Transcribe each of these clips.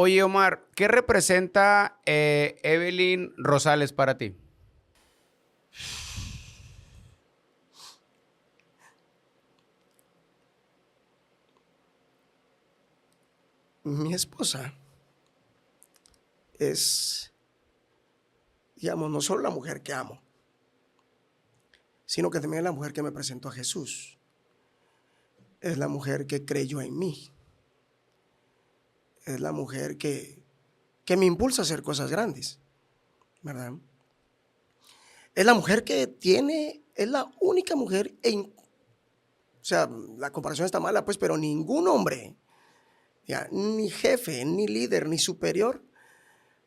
Oye, Omar, ¿qué representa Evelyn Rosales para ti? Mi esposa es, digamos, no solo la mujer que amo, sino que también es la mujer que me presentó a Jesús. Es la mujer que creyó en mí. Es la mujer que me impulsa a hacer cosas grandes, ¿verdad? Es la mujer que es la única mujer, o sea, la comparación está mala, pues, pero ningún hombre, ya, ni jefe, ni líder, ni superior,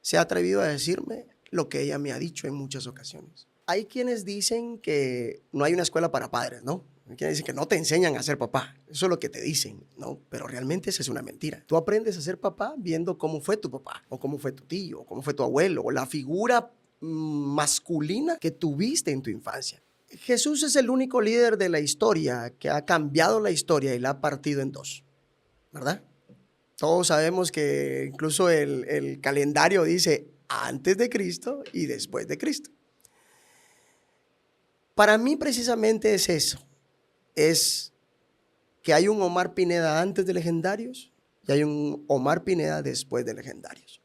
se ha atrevido a decirme lo que ella me ha dicho en muchas ocasiones. Hay quienes dicen que no hay una escuela para padres, ¿no? Hay quienes dicen que no te enseñan a ser papá. Eso es lo que te dicen, ¿no? Pero realmente esa es una mentira. Tú aprendes a ser papá viendo cómo fue tu papá, o cómo fue tu tío, o cómo fue tu abuelo, o la figura masculina que tuviste en tu infancia. Jesús es el único líder de la historia que ha cambiado la historia y la ha partido en dos, ¿verdad? Todos sabemos que incluso el calendario dice antes de Cristo y después de Cristo. Para mí precisamente es eso, es que hay un Omar Pineda antes de Legendarios y hay un Omar Pineda después de Legendarios.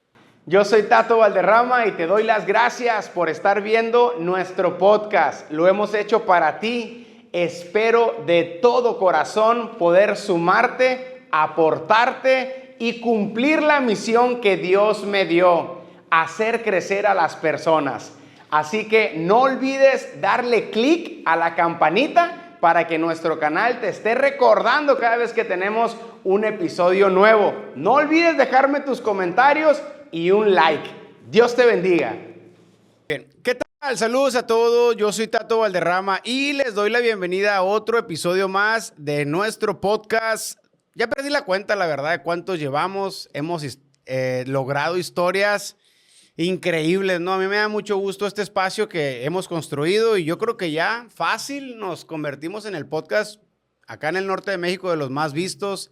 Yo soy Tato Valderrama y te doy las gracias por estar viendo nuestro podcast. Lo hemos hecho para ti. Espero de todo corazón poder sumarte, aportarte y cumplir la misión que Dios me dio, hacer crecer a las personas. Así que no olvides darle clic a la campanita para que nuestro canal te esté recordando cada vez que tenemos un episodio nuevo. No olvides dejarme tus comentarios y un like. Dios te bendiga. Bien, ¿qué tal? Saludos a todos. Yo soy Tato Valderrama y les doy la bienvenida a otro episodio más de nuestro podcast. Ya perdí la cuenta, la verdad, de cuántos llevamos. Hemos logrado historias increíbles, ¿no? A mí me da mucho gusto este espacio que hemos construido y yo creo que ya fácil nos convertimos en el podcast acá en el norte de México de los más vistos,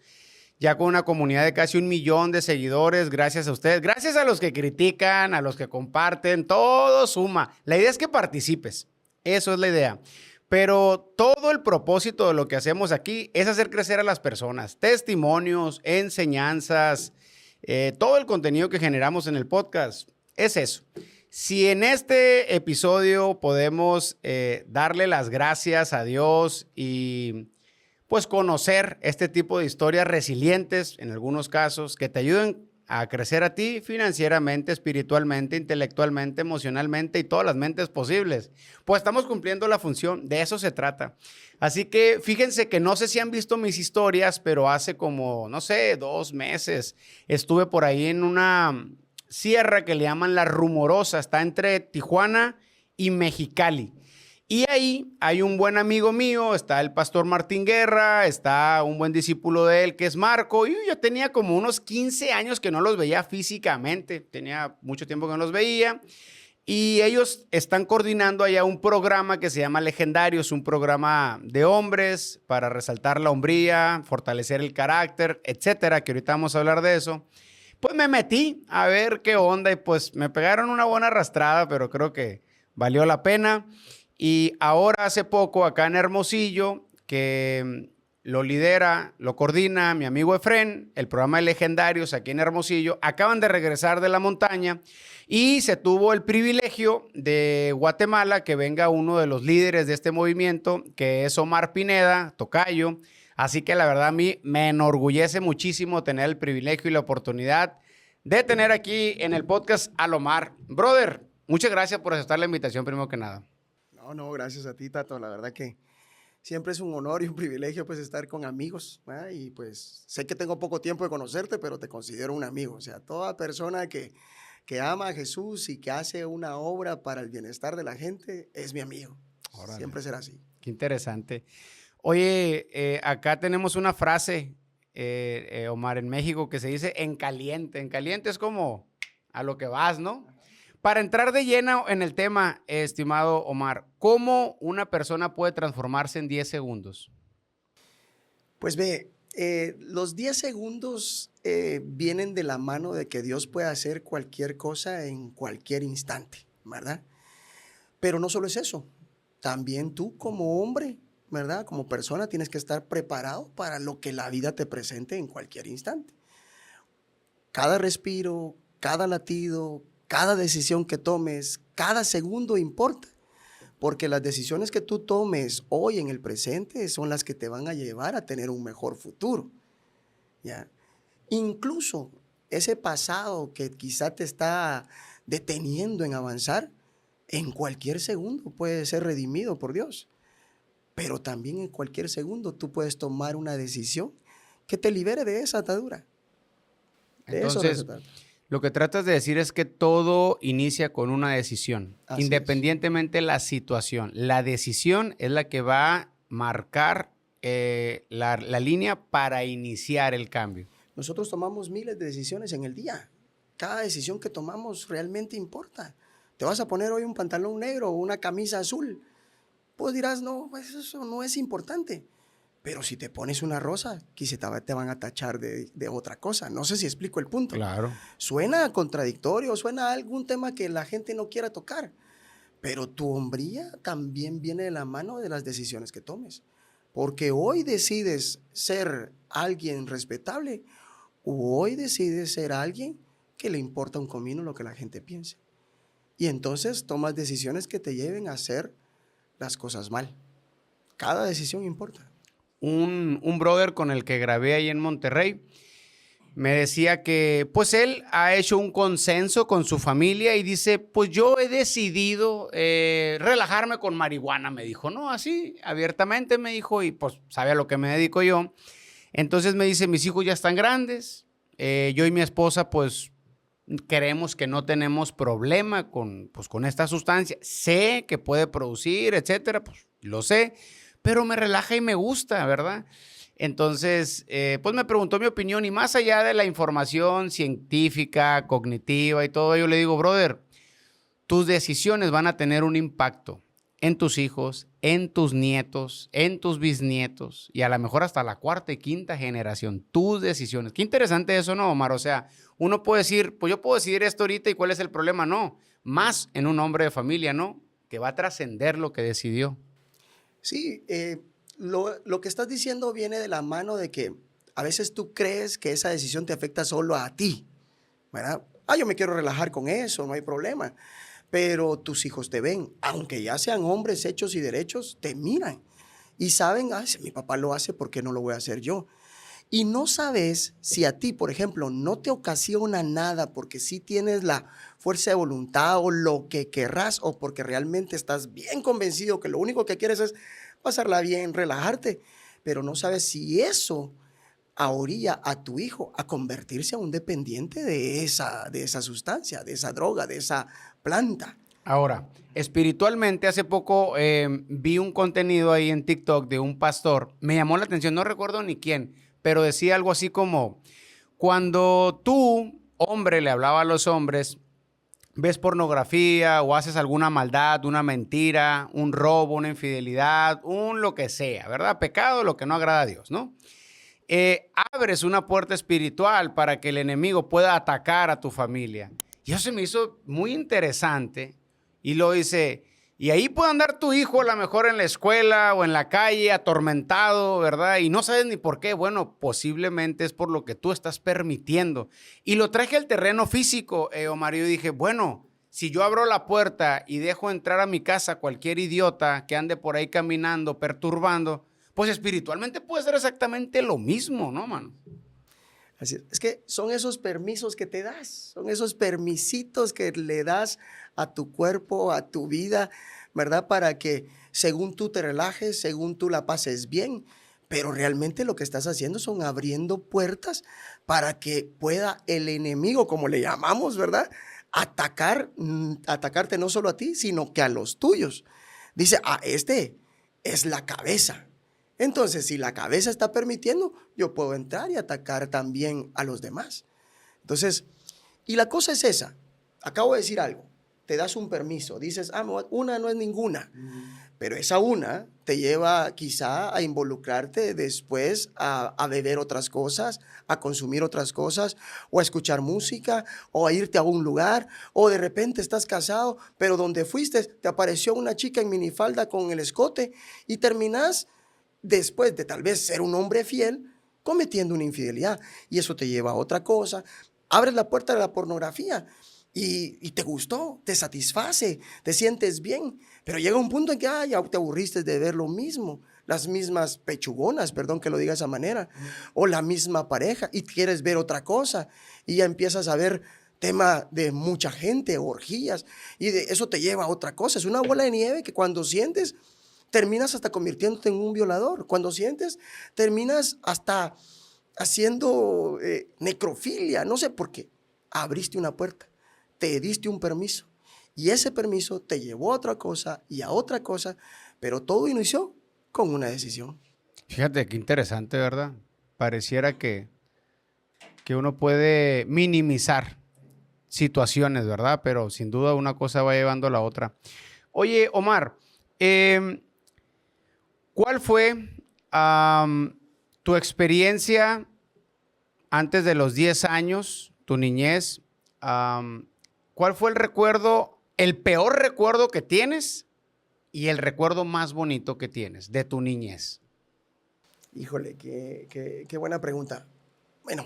ya con una comunidad de casi 1 millón de seguidores, gracias a ustedes, gracias a los que critican, a los que comparten, todo suma. La idea es que participes, eso es la idea. Pero todo el propósito de lo que hacemos aquí es hacer crecer a las personas, testimonios, enseñanzas, todo el contenido que generamos en el podcast. Es eso. Si en este episodio podemos darle las gracias a Dios y pues conocer este tipo de historias resilientes, en algunos casos, que te ayuden a crecer a ti financieramente, espiritualmente, intelectualmente, emocionalmente y todas las mentes posibles, pues estamos cumpliendo la función, de eso se trata. Así que fíjense que no sé si han visto mis historias, pero hace como, no sé, 2 meses estuve por ahí en una sierra que le llaman La Rumorosa, está entre Tijuana y Mexicali. Y ahí hay un buen amigo mío, está el pastor Martín Guerra, está un buen discípulo de él que es Marco, y yo tenía como unos 15 años que no los veía físicamente, tenía mucho tiempo que no los veía, y ellos están coordinando allá un programa que se llama Legendarios, un programa de hombres para resaltar la hombría, fortalecer el carácter, etcétera, que ahorita vamos a hablar de eso. Pues me metí a ver qué onda y pues me pegaron una buena arrastrada, pero creo que valió la pena. Y ahora hace poco acá en Hermosillo, que lo lidera, lo coordina mi amigo Efren, el programa de Legendarios aquí en Hermosillo, acaban de regresar de la montaña y se tuvo el privilegio de Guatemala que venga uno de los líderes de este movimiento, que es Omar Pineda, tocayo. Así que la verdad a mí me enorgullece muchísimo tener el privilegio y la oportunidad de tener aquí en el podcast a Omar. Brother, muchas gracias por aceptar la invitación primero que nada. No, gracias a ti, Tato. La verdad que siempre es un honor y un privilegio pues estar con amigos, ¿verdad? Y pues sé que tengo poco tiempo de conocerte, pero te considero un amigo. O sea, toda persona que ama a Jesús y que hace una obra para el bienestar de la gente es mi amigo. Órale. Siempre será así. Qué interesante. Oye, acá tenemos una frase, Omar, en México que se dice en caliente. En caliente es como a lo que vas, ¿no? Para entrar de lleno en el tema, estimado Omar, ¿cómo una persona puede transformarse en 10 segundos? Pues ve, Los 10 segundos vienen de la mano de que Dios puede hacer cualquier cosa en cualquier instante, ¿verdad? Pero no solo es eso, también tú como hombre, ¿verdad? Como persona tienes que estar preparado para lo que la vida te presente en cualquier instante. Cada respiro, cada latido, cada decisión que tomes, cada segundo importa, porque las decisiones que tú tomes hoy en el presente son las que te van a llevar a tener un mejor futuro, ¿ya? Incluso ese pasado que quizá te está deteniendo en avanzar, en cualquier segundo puede ser redimido por Dios, pero también en cualquier segundo tú puedes tomar una decisión que te libere de esa atadura. De eso Entonces, se trata. lo que tratas de decir es que todo inicia con una decisión, Así independientemente de la situación. La decisión es la que va a marcar la línea para iniciar el cambio. Nosotros tomamos miles de decisiones en el día. Cada decisión que tomamos realmente importa. Te vas a poner hoy un pantalón negro o una camisa azul. Pues dirás, no, pues eso no es importante. Pero si te pones una rosa, quizá te van a tachar de otra cosa. No sé si explico el punto. Claro. Suena contradictorio, suena a algún tema que la gente no quiera tocar. Pero tu hombría también viene de la mano de las decisiones que tomes. Porque hoy decides ser alguien respetable o hoy decides ser alguien que le importa un comino lo que la gente piense. Y entonces tomas decisiones que te lleven a hacer las cosas mal. Cada decisión importa. Un brother con el que grabé ahí en Monterrey me decía que pues él ha hecho un consenso con su familia y dice, pues yo he decidido relajarme con marihuana, me dijo, ¿no? Así, abiertamente me dijo, y pues sabe a lo que me dedico yo. Entonces me dice, mis hijos ya están grandes, yo y mi esposa pues creemos que no tenemos problema con esta sustancia. Sé que puede producir, etcétera, pues lo sé, pero me relaja y me gusta, ¿verdad? Entonces, pues me preguntó mi opinión y más allá de la información científica, cognitiva y todo, yo le digo, brother, tus decisiones van a tener un impacto en tus hijos, en tus nietos, en tus bisnietos y a lo mejor hasta la cuarta y quinta generación. Tus decisiones. Qué interesante eso, ¿no, Omar? O sea, uno puede decir, pues yo puedo decidir esto ahorita y ¿cuál es el problema? No, más en un hombre de familia, ¿no? Que va a trascender lo que decidió. Sí, lo que estás diciendo viene de la mano de que a veces tú crees que esa decisión te afecta solo a ti, ¿verdad? Yo me quiero relajar con eso, no hay problema. Pero tus hijos te ven, aunque ya sean hombres hechos y derechos, te miran y saben, si mi papá lo hace, ¿por qué no lo voy a hacer yo? Y no sabes si a ti, por ejemplo, no te ocasiona nada porque sí tienes la fuerza de voluntad o lo que querrás o porque realmente estás bien convencido que lo único que quieres es pasarla bien, relajarte, pero no sabes si eso orilla a tu hijo a convertirse a un dependiente de esa sustancia, de esa droga, de esa planta. Ahora, espiritualmente, hace poco vi un contenido ahí en TikTok de un pastor. Me llamó la atención, no recuerdo ni quién, pero decía algo así como, cuando tú, hombre, le hablaba a los hombres, ves pornografía o haces alguna maldad, una mentira, un robo, una infidelidad, un lo que sea, ¿verdad? Pecado, lo que no agrada a Dios, ¿no? Abres una puerta espiritual para que el enemigo pueda atacar a tu familia. Y eso se me hizo muy interesante. Y lo dice, y ahí puede andar tu hijo a lo mejor en la escuela o en la calle atormentado, ¿verdad? Y no sabes ni por qué. Bueno, posiblemente es por lo que tú estás permitiendo. Y lo traje al terreno físico, Omar. Y yo dije, bueno, si yo abro la puerta y dejo entrar a mi casa cualquier idiota que ande por ahí caminando, perturbando, pues espiritualmente puede ser exactamente lo mismo, ¿no, mano? Así es que son esos permisos que te das, son esos permisitos que le das a tu cuerpo, a tu vida, ¿verdad? Para que según tú te relajes, según tú la pases bien, pero realmente lo que estás haciendo son abriendo puertas para que pueda el enemigo, como le llamamos, ¿verdad? Atacarte no solo a ti, sino que a los tuyos. Dice, este es la cabeza. Entonces, si la cabeza está permitiendo, yo puedo entrar y atacar también a los demás. Entonces, y la cosa es esa. Acabo de decir algo. te das un permiso, dices, una no es ninguna, pero esa una te lleva quizá a involucrarte después a beber otras cosas, a consumir otras cosas, o a escuchar música, o a irte a un lugar, o de repente estás casado, pero donde fuiste te apareció una chica en minifalda con el escote y terminas, después de tal vez ser un hombre fiel, cometiendo una infidelidad. Y eso te lleva a otra cosa. Abres la puerta de la pornografía y te gustó, te satisface, te sientes bien. Pero llega un punto en que ya te aburriste de ver lo mismo, las mismas pechugonas, perdón que lo diga de esa manera, o la misma pareja y quieres ver otra cosa. Y ya empiezas a ver tema de mucha gente, orgías, y de eso te lleva a otra cosa. Es una bola de nieve que cuando sientes terminas hasta convirtiéndote en un violador. Cuando sientes, terminas hasta haciendo necrofilia. No sé por qué. Abriste una puerta, te diste un permiso y ese permiso te llevó a otra cosa y a otra cosa, pero todo inició con una decisión. Fíjate qué interesante, ¿verdad? Pareciera que uno puede minimizar situaciones, ¿verdad? Pero sin duda una cosa va llevando a la otra. Oye, Omar, ¿cuál fue tu experiencia antes de los 10 años, tu niñez? ¿Cuál fue el recuerdo, el peor recuerdo que tienes y el recuerdo más bonito que tienes de tu niñez? Híjole, qué buena pregunta. Bueno,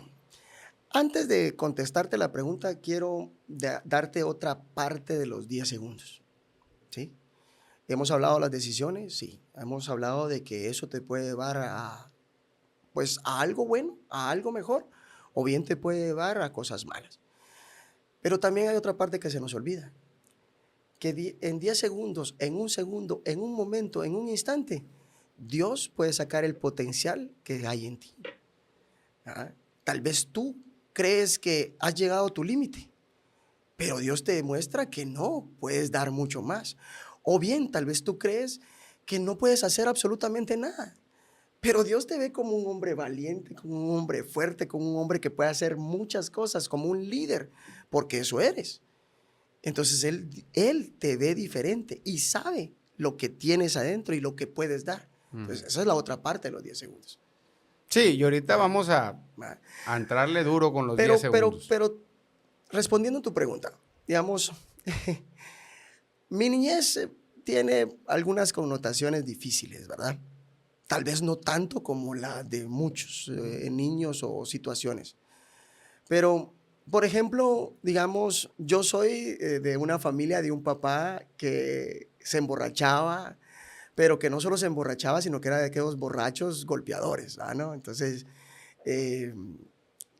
antes de contestarte la pregunta, quiero darte otra parte de los 10 segundos, ¿sí? Hemos hablado de las decisiones, sí. Hemos hablado de que eso te puede llevar pues, a algo bueno, a algo mejor, o bien te puede llevar a cosas malas. Pero también hay otra parte que se nos olvida, que en 10 segundos, en un segundo, en un momento, en un instante, Dios puede sacar el potencial que hay en ti. Tal vez tú crees que has llegado a tu límite, pero Dios te demuestra que no, puedes dar mucho más. O bien, tal vez tú crees que no puedes hacer absolutamente nada, pero Dios te ve como un hombre valiente, como un hombre fuerte, como un hombre que puede hacer muchas cosas, como un líder, porque eso eres. Entonces Él te ve diferente y sabe lo que tienes adentro y lo que puedes dar. Entonces, esa es la otra parte de los 10 segundos. Sí, y ahorita vamos a entrarle duro con los 10 segundos. Pero respondiendo a tu pregunta, digamos, mi niñez tiene algunas connotaciones difíciles, ¿verdad? Tal vez no tanto como la de muchos niños o situaciones. Pero, por ejemplo, digamos, yo soy de una familia de un papá que se emborrachaba, pero que no solo se emborrachaba, sino que era de aquellos borrachos golpeadores, ¿no? Entonces,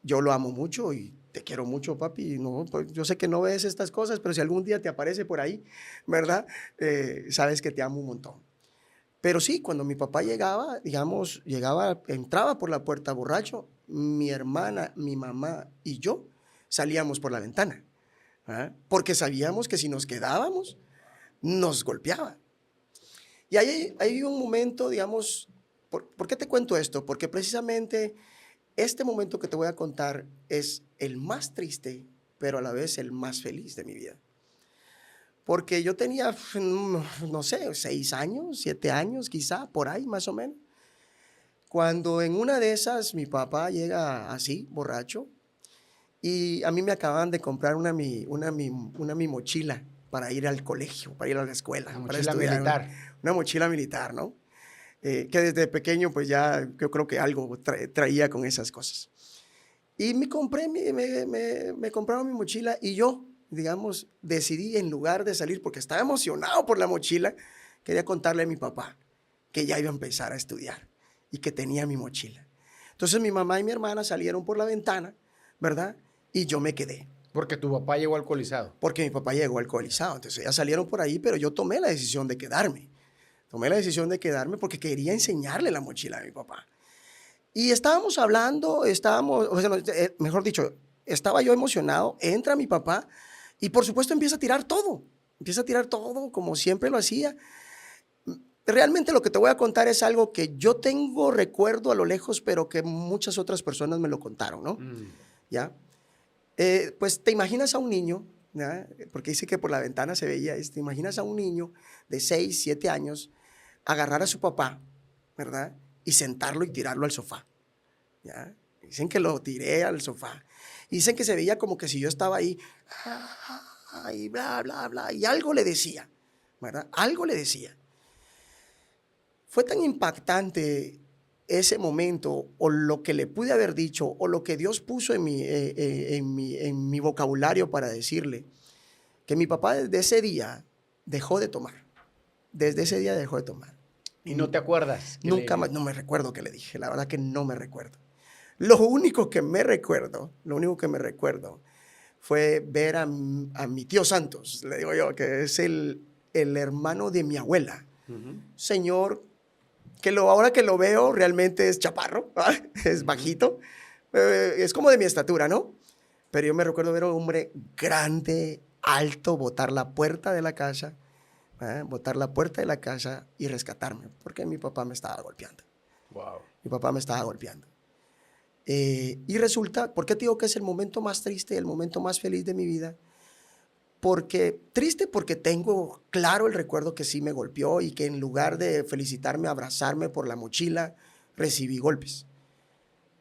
yo lo amo mucho y te quiero mucho, papi. No, pues, yo sé que no ves estas cosas, pero si algún día te aparece por ahí, ¿verdad? Sabes que te amo un montón. Pero sí, cuando mi papá llegaba, digamos, entraba por la puerta borracho, mi hermana, mi mamá y yo salíamos por la ventana, porque sabíamos que si nos quedábamos, nos golpeaba. Y ahí hay un momento, digamos, ¿por qué te cuento esto? Porque precisamente este momento que te voy a contar es el más triste, pero a la vez el más feliz de mi vida. Porque yo tenía, no sé, 6 años, 7 años, quizá, por ahí más o menos. Cuando en una de esas mi papá llega así, borracho, y a mí me acaban de comprar una mi mochila para ir al colegio, para ir a la escuela. Una para mochila estudiar, militar. Una mochila militar, ¿no? Que desde pequeño pues ya yo creo que algo traía con esas cosas. Y me compraron mi mochila y yo, digamos, decidí en lugar de salir, porque estaba emocionado por la mochila, quería contarle a mi papá que ya iba a empezar a estudiar y que tenía mi mochila. Entonces mi mamá y mi hermana salieron por la ventana, ¿verdad? Y yo me quedé. Porque tu papá llegó alcoholizado. Porque mi papá llegó alcoholizado. Entonces ellas salieron por ahí, pero yo tomé la decisión de quedarme. Tomé la decisión de quedarme porque quería enseñarle la mochila a mi papá. Y estábamos hablando, mejor dicho, estaba yo emocionado, entra mi papá y por supuesto empieza a tirar todo. Empieza a tirar todo como siempre lo hacía. Realmente lo que te voy a contar es algo que yo tengo recuerdo a lo lejos, pero que muchas otras personas me lo contaron, ¿no? ¿Ya? Pues te imaginas a un niño ¿ya? Porque dice que por la ventana se veía, ¿te imaginas a un niño de 6, 7 años agarrar a su papá, ¿verdad? Y sentarlo y tirarlo al sofá, ¿ya? Dicen que lo tiré al sofá. Y dicen que se veía como que si yo estaba ahí, y bla, bla, bla, y algo le decía, ¿verdad? Algo le decía. Fue tan impactante ese momento, o lo que le pude haber dicho, o lo que Dios puso en mi vocabulario para decirle, que mi papá desde ese día dejó de tomar. Desde ese día dejó de tomar. ¿Y no te acuerdas? Nunca más, no me recuerdo qué le dije, la verdad que no me recuerdo. Lo único que me recuerdo fue ver a mi tío Santos, le digo yo, que es el hermano de mi abuela. Señor, que ahora que lo veo realmente es chaparro, es bajito, es como de mi estatura, ¿no? Pero yo me recuerdo ver a un hombre grande, alto, botar la puerta de la casa, botar la puerta de la casa y rescatarme, porque mi papá me estaba golpeando. Wow. Mi papá me estaba golpeando. Y resulta, ¿por qué te digo que es el momento más triste, el momento más feliz de mi vida? Triste porque tengo claro el recuerdo que sí me golpeó y que en lugar de felicitarme, abrazarme por la mochila, recibí golpes.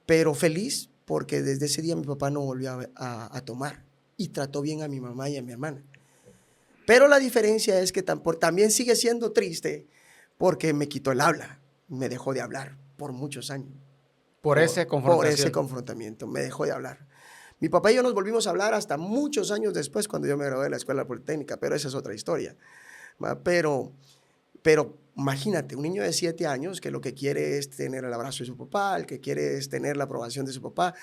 Pero feliz porque desde ese día mi papá no volvió a tomar y trató bien a mi mamá y a mi hermana. Pero la diferencia es que también sigue siendo triste porque me quitó el habla, me dejó de hablar por muchos años. Por ese confrontación. Por ese confrontamiento, me dejó de hablar. Mi papá y yo nos volvimos a hablar hasta muchos años después, cuando yo me gradué de la Escuela Politécnica, pero esa es otra historia. Pero imagínate, un niño de 7 años que lo que quiere es tener el abrazo de su papá, el que quiere es tener la aprobación de su papá,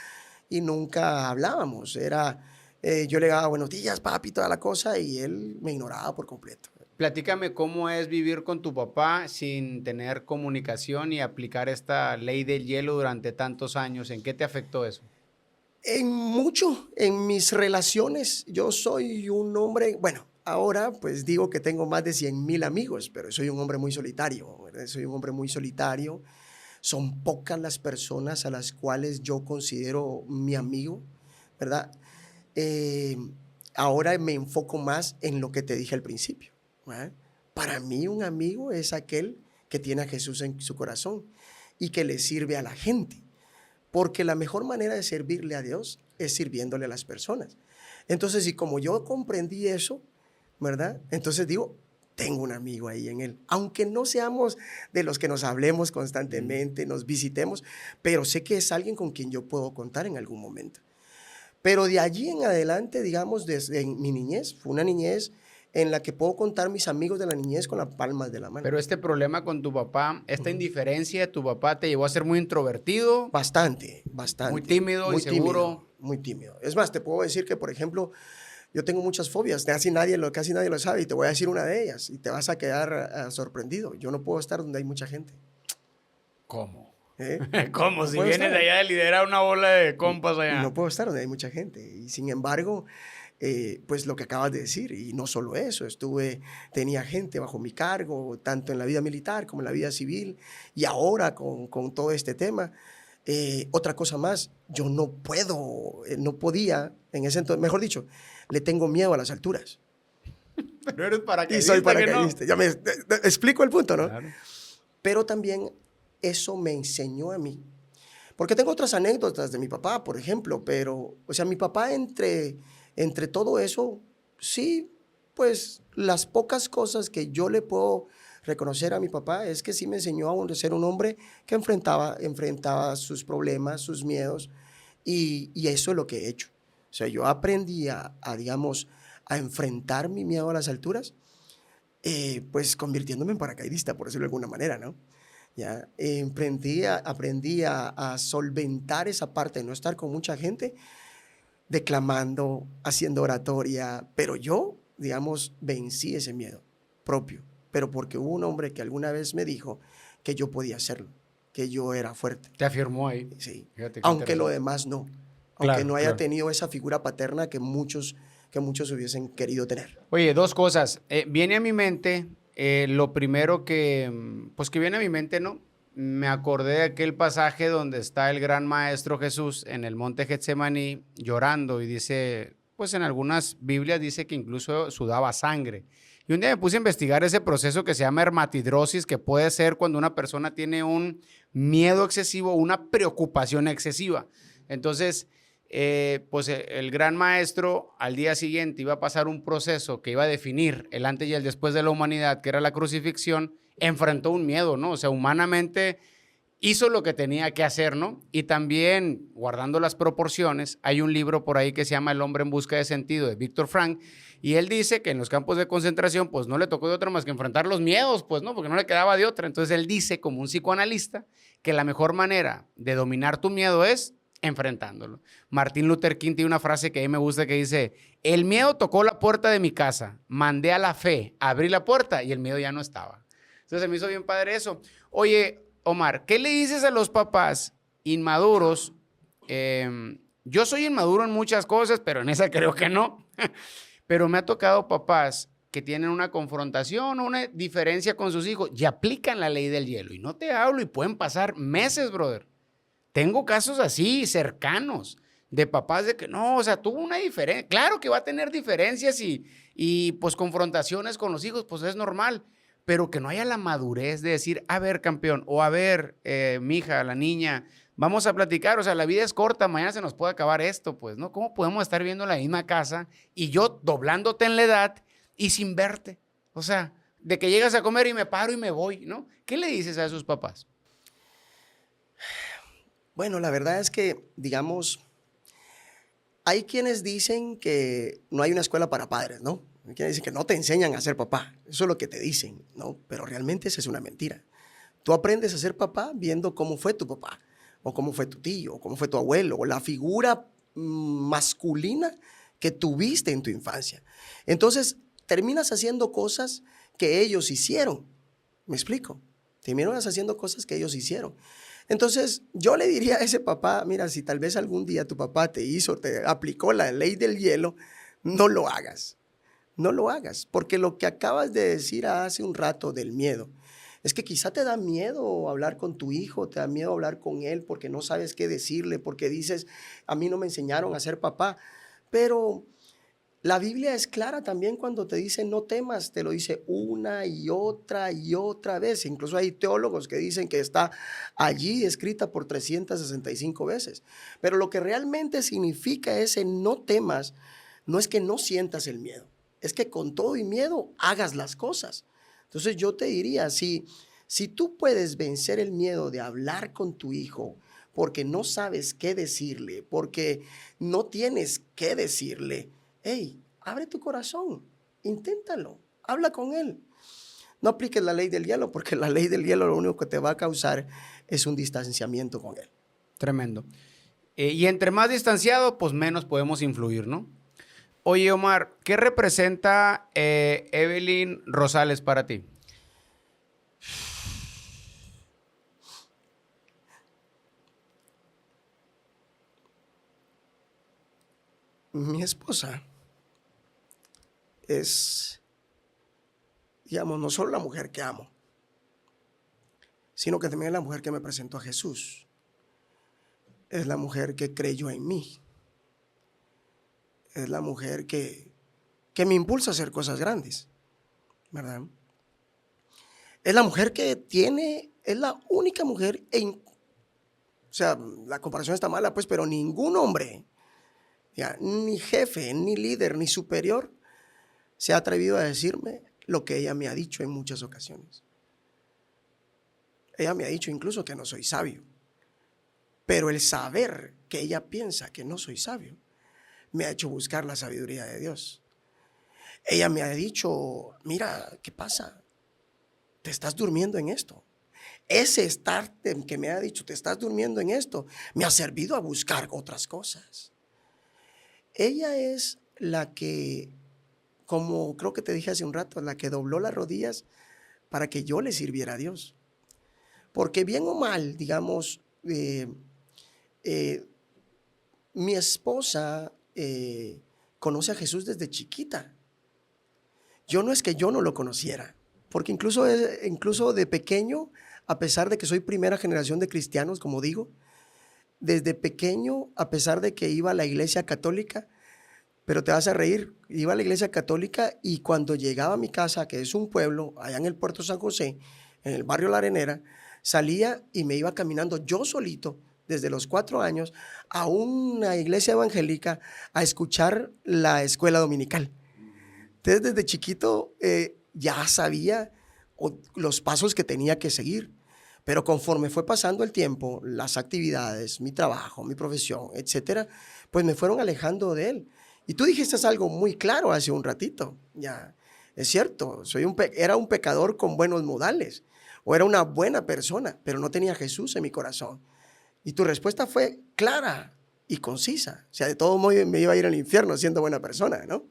y nunca hablábamos. Yo le daba buenos días, papi, toda la cosa, y él me ignoraba por completo. Platícame cómo es vivir con tu papá sin tener comunicación y aplicar esta ley del hielo durante tantos años. ¿En qué te afectó eso? En mis relaciones. Yo soy un hombre, bueno, ahora pues digo que tengo más de 100,000 amigos, pero soy un hombre muy solitario, ¿verdad? Soy un hombre muy solitario. Son pocas las personas a las cuales yo considero mi amigo, ¿verdad? Ahora me enfoco más en lo que te dije al principio, ¿verdad? Para mí un amigo es aquel que tiene a Jesús en su corazón y que le sirve a la gente. Porque la mejor manera de servirle a Dios es sirviéndole a las personas. Entonces, y como yo comprendí eso, ¿verdad? Entonces digo, tengo un amigo ahí en él. Aunque no seamos de los que nos hablemos constantemente, nos visitemos, pero sé que es alguien con quien yo puedo contar en algún momento. Pero de allí en adelante, digamos, desde mi niñez, fue una niñez en la que puedo contar mis amigos de la niñez con las palmas de la mano. Pero este problema con tu papá, esta indiferencia de tu papá te llevó a ser muy introvertido. Bastante. Muy tímido, inseguro. Muy tímido. Es más, te puedo decir que, por ejemplo, yo tengo muchas fobias, casi nadie lo sabe, y te voy a decir una de ellas, y te vas a quedar sorprendido. Yo no puedo estar donde hay mucha gente. ¿Cómo? ¿Cómo? No si vienes de allá de liderar una bola de compas allá. No puedo estar donde hay mucha gente. Y sin embargo, pues lo que acabas de decir, y no solo eso, tenía gente bajo mi cargo, tanto en la vida militar como en la vida civil, y ahora con todo este tema. Otra cosa más, yo no podía, en ese entonces, mejor dicho, le tengo miedo a las alturas. Pero eres paracaidista. Y soy paracaidista. No. Ya me explico el punto, ¿no? Claro. Pero también eso me enseñó a mí. Porque tengo otras anécdotas de mi papá, por ejemplo, pero, o sea, mi papá entre todo eso, sí, pues las pocas cosas que yo le puedo reconocer a mi papá es que sí me enseñó a ser un hombre que enfrentaba sus problemas, sus miedos, y eso es lo que he hecho. O sea, yo aprendí digamos, a enfrentar mi miedo a las alturas, pues convirtiéndome en paracaidista, por decirlo de alguna manera, ¿no? Ya, aprendí a solventar esa parte de no estar con mucha gente, declamando, haciendo oratoria, pero yo, digamos, vencí ese miedo propio, pero porque hubo un hombre que alguna vez me dijo que yo podía hacerlo, que yo era fuerte. Te afirmó ahí. Sí, Fíjate, aunque lo demás no, claro, aunque no haya claro. tenido esa figura paterna que muchos hubiesen querido tener. Oye, dos cosas. Viene a mi mente, lo primero que viene a mi mente, ¿no? Me acordé de aquel pasaje donde está el gran maestro Jesús en el monte Getsemaní llorando y dice, pues en algunas Biblias dice que incluso sudaba sangre. Y un día me puse a investigar ese proceso que se llama hermatidrosis, que puede ser cuando una persona tiene un miedo excesivo o una preocupación excesiva. Entonces, pues el gran maestro al día siguiente iba a pasar un proceso que iba a definir el antes y el después de la humanidad, que era la crucifixión, enfrentó un miedo, ¿no? O sea, humanamente hizo lo que tenía que hacer, ¿no? Y también, guardando las proporciones, hay un libro por ahí que se llama El hombre en busca de sentido, de Víctor Frank, y él dice que en los campos de concentración, pues no le tocó de otra más que enfrentar los miedos, pues no, porque no le quedaba de otra. Entonces él dice, como un psicoanalista, que la mejor manera de dominar tu miedo es enfrentándolo. Martin Luther King tiene una frase que a mí me gusta que dice, el miedo tocó la puerta de mi casa, mandé a la fe, abrí la puerta y el miedo ya no estaba. Entonces se me hizo bien padre eso. Oye, Omar, ¿qué le dices a los papás inmaduros? Yo soy inmaduro en muchas cosas, pero en esa creo que no. Pero me ha tocado papás que tienen una confrontación o una diferencia con sus hijos y aplican la ley del hielo. Y no te hablo y pueden pasar meses, brother. Tengo casos así, cercanos, de papás de que no, o sea, tuvo una diferencia. Claro que va a tener diferencias y pues confrontaciones con los hijos, pues es normal. Pero que no haya la madurez de decir, a ver, campeón, o a ver, mija, la niña, vamos a platicar, o sea, la vida es corta, mañana se nos puede acabar esto, pues, ¿no? ¿Cómo podemos estar viendo la misma casa y yo doblándote en la edad y sin verte? O sea, de que llegas a comer y me paro y me voy, ¿no? ¿Qué le dices a esos papás? Bueno, la verdad es que, digamos, hay quienes dicen que no hay una escuela para padres, ¿no? Hay quienes dicen que no te enseñan a ser papá. Eso es lo que te dicen, ¿no? Pero realmente esa es una mentira. Tú aprendes a ser papá viendo cómo fue tu papá, o cómo fue tu tío, o cómo fue tu abuelo, o la figura masculina que tuviste en tu infancia. Entonces, terminas haciendo cosas que ellos hicieron. ¿Me explico? Terminas haciendo cosas que ellos hicieron. Entonces, yo le diría a ese papá, mira, si tal vez algún día tu papá te aplicó la ley del hielo, no lo hagas. No lo hagas, porque lo que acabas de decir hace un rato del miedo, es que quizá te da miedo hablar con tu hijo, te da miedo hablar con él porque no sabes qué decirle, porque dices, a mí no me enseñaron a ser papá, pero la Biblia es clara también cuando te dice no temas, te lo dice una y otra vez. Incluso hay teólogos que dicen que está allí escrita por 365 veces. Pero lo que realmente significa ese no temas no es que no sientas el miedo, es que con todo y miedo hagas las cosas. Entonces yo te diría, si tú puedes vencer el miedo de hablar con tu hijo porque no sabes qué decirle, porque no tienes qué decirle, hey, abre tu corazón, inténtalo, habla con él. No apliques la ley del hielo, porque la ley del hielo lo único que te va a causar es un distanciamiento con él. Tremendo. Y entre más distanciado, pues menos podemos influir, ¿no? Oye, Omar, ¿qué representa Evelyn Rosales para ti? Mi esposa es, digamos, no solo la mujer que amo, sino que también es la mujer que me presentó a Jesús. Es la mujer que creyó en mí. Es la mujer que me impulsa a hacer cosas grandes, ¿verdad? Es la mujer que es la única mujer, o sea, la comparación está mala, pues, pero ningún hombre, ya, ni jefe, ni líder, ni superior, se ha atrevido a decirme lo que ella me ha dicho en muchas ocasiones. Ella me ha dicho incluso que no soy sabio, pero el saber que ella piensa que no soy sabio me ha hecho buscar la sabiduría de Dios. Ella me ha dicho, mira, ¿qué pasa? Te estás durmiendo en esto. Ese estar que me ha dicho, te estás durmiendo en esto, me ha servido a buscar otras cosas. Ella es la que, como creo que te dije hace un rato, la que dobló las rodillas para que yo le sirviera a Dios. Porque bien o mal, digamos, mi esposa conoce a Jesús desde chiquita. Yo no es que yo no lo conociera, porque incluso de pequeño, a pesar de que soy primera generación de cristianos, como digo, desde pequeño, a pesar de que iba a la iglesia católica, pero te vas a reír. Iba a la iglesia católica y cuando llegaba a mi casa, que es un pueblo, allá en el Puerto San José, en el barrio La Arenera, salía y me iba caminando yo solito, desde los 4 años, a una iglesia evangélica a escuchar la escuela dominical. Entonces, desde chiquito ya sabía los pasos que tenía que seguir. Pero conforme fue pasando el tiempo, las actividades, mi trabajo, mi profesión, etcétera, pues me fueron alejando de él. Y tú dijiste algo muy claro hace un ratito. Ya, es cierto, era un pecador con buenos modales, o era una buena persona, pero no tenía a Jesús en mi corazón. Y tu respuesta fue clara y concisa. O sea, de todo modo me iba a ir al infierno siendo buena persona, ¿no?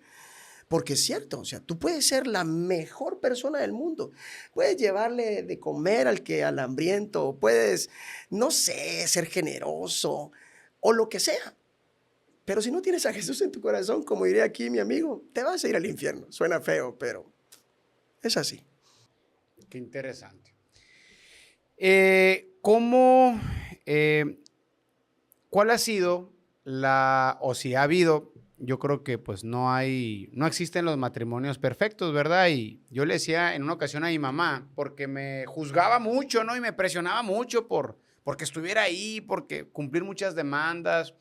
Porque es cierto, o sea, tú puedes ser la mejor persona del mundo. Puedes llevarle de comer al hambriento, puedes, no sé, ser generoso o lo que sea. Pero si no tienes a Jesús en tu corazón, como diría aquí mi amigo, te vas a ir al infierno. Suena feo, pero es así. Qué interesante. ¿Cómo, cuál ha sido o si ha habido, yo creo que pues no existen los matrimonios perfectos, ¿verdad? Y yo le decía en una ocasión a mi mamá, porque me juzgaba mucho, ¿no? Y me presionaba mucho porque estuviera ahí, porque cumplir muchas demandas.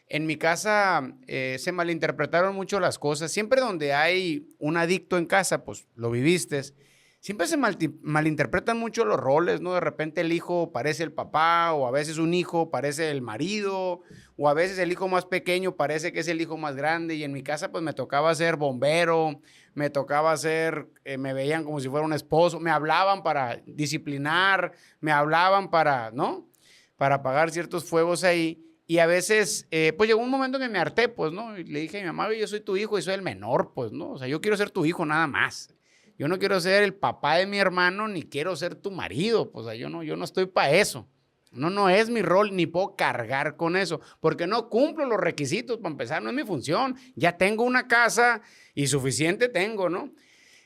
En mi casa se malinterpretaron mucho las cosas. Siempre donde hay un adicto en casa, pues lo viviste, siempre se malinterpretan mucho los roles, ¿no? De repente el hijo parece el papá, o a veces un hijo parece el marido, o a veces el hijo más pequeño parece que es el hijo más grande. Y en mi casa pues me tocaba ser bombero, me tocaba ser, me veían como si fuera un esposo, me hablaban para disciplinar, me hablaban para, ¿no? Para apagar ciertos fuegos ahí. Y a veces, pues llegó un momento que me harté, pues, ¿no? Y le dije a mi mamá, yo soy tu hijo y soy el menor, pues, ¿no? O sea, yo quiero ser tu hijo nada más. Yo no quiero ser el papá de mi hermano, ni quiero ser tu marido. Pues, o sea, yo no estoy para eso. No es mi rol, ni puedo cargar con eso, porque no cumplo los requisitos, para empezar, no es mi función. Ya tengo una casa y suficiente tengo, ¿no?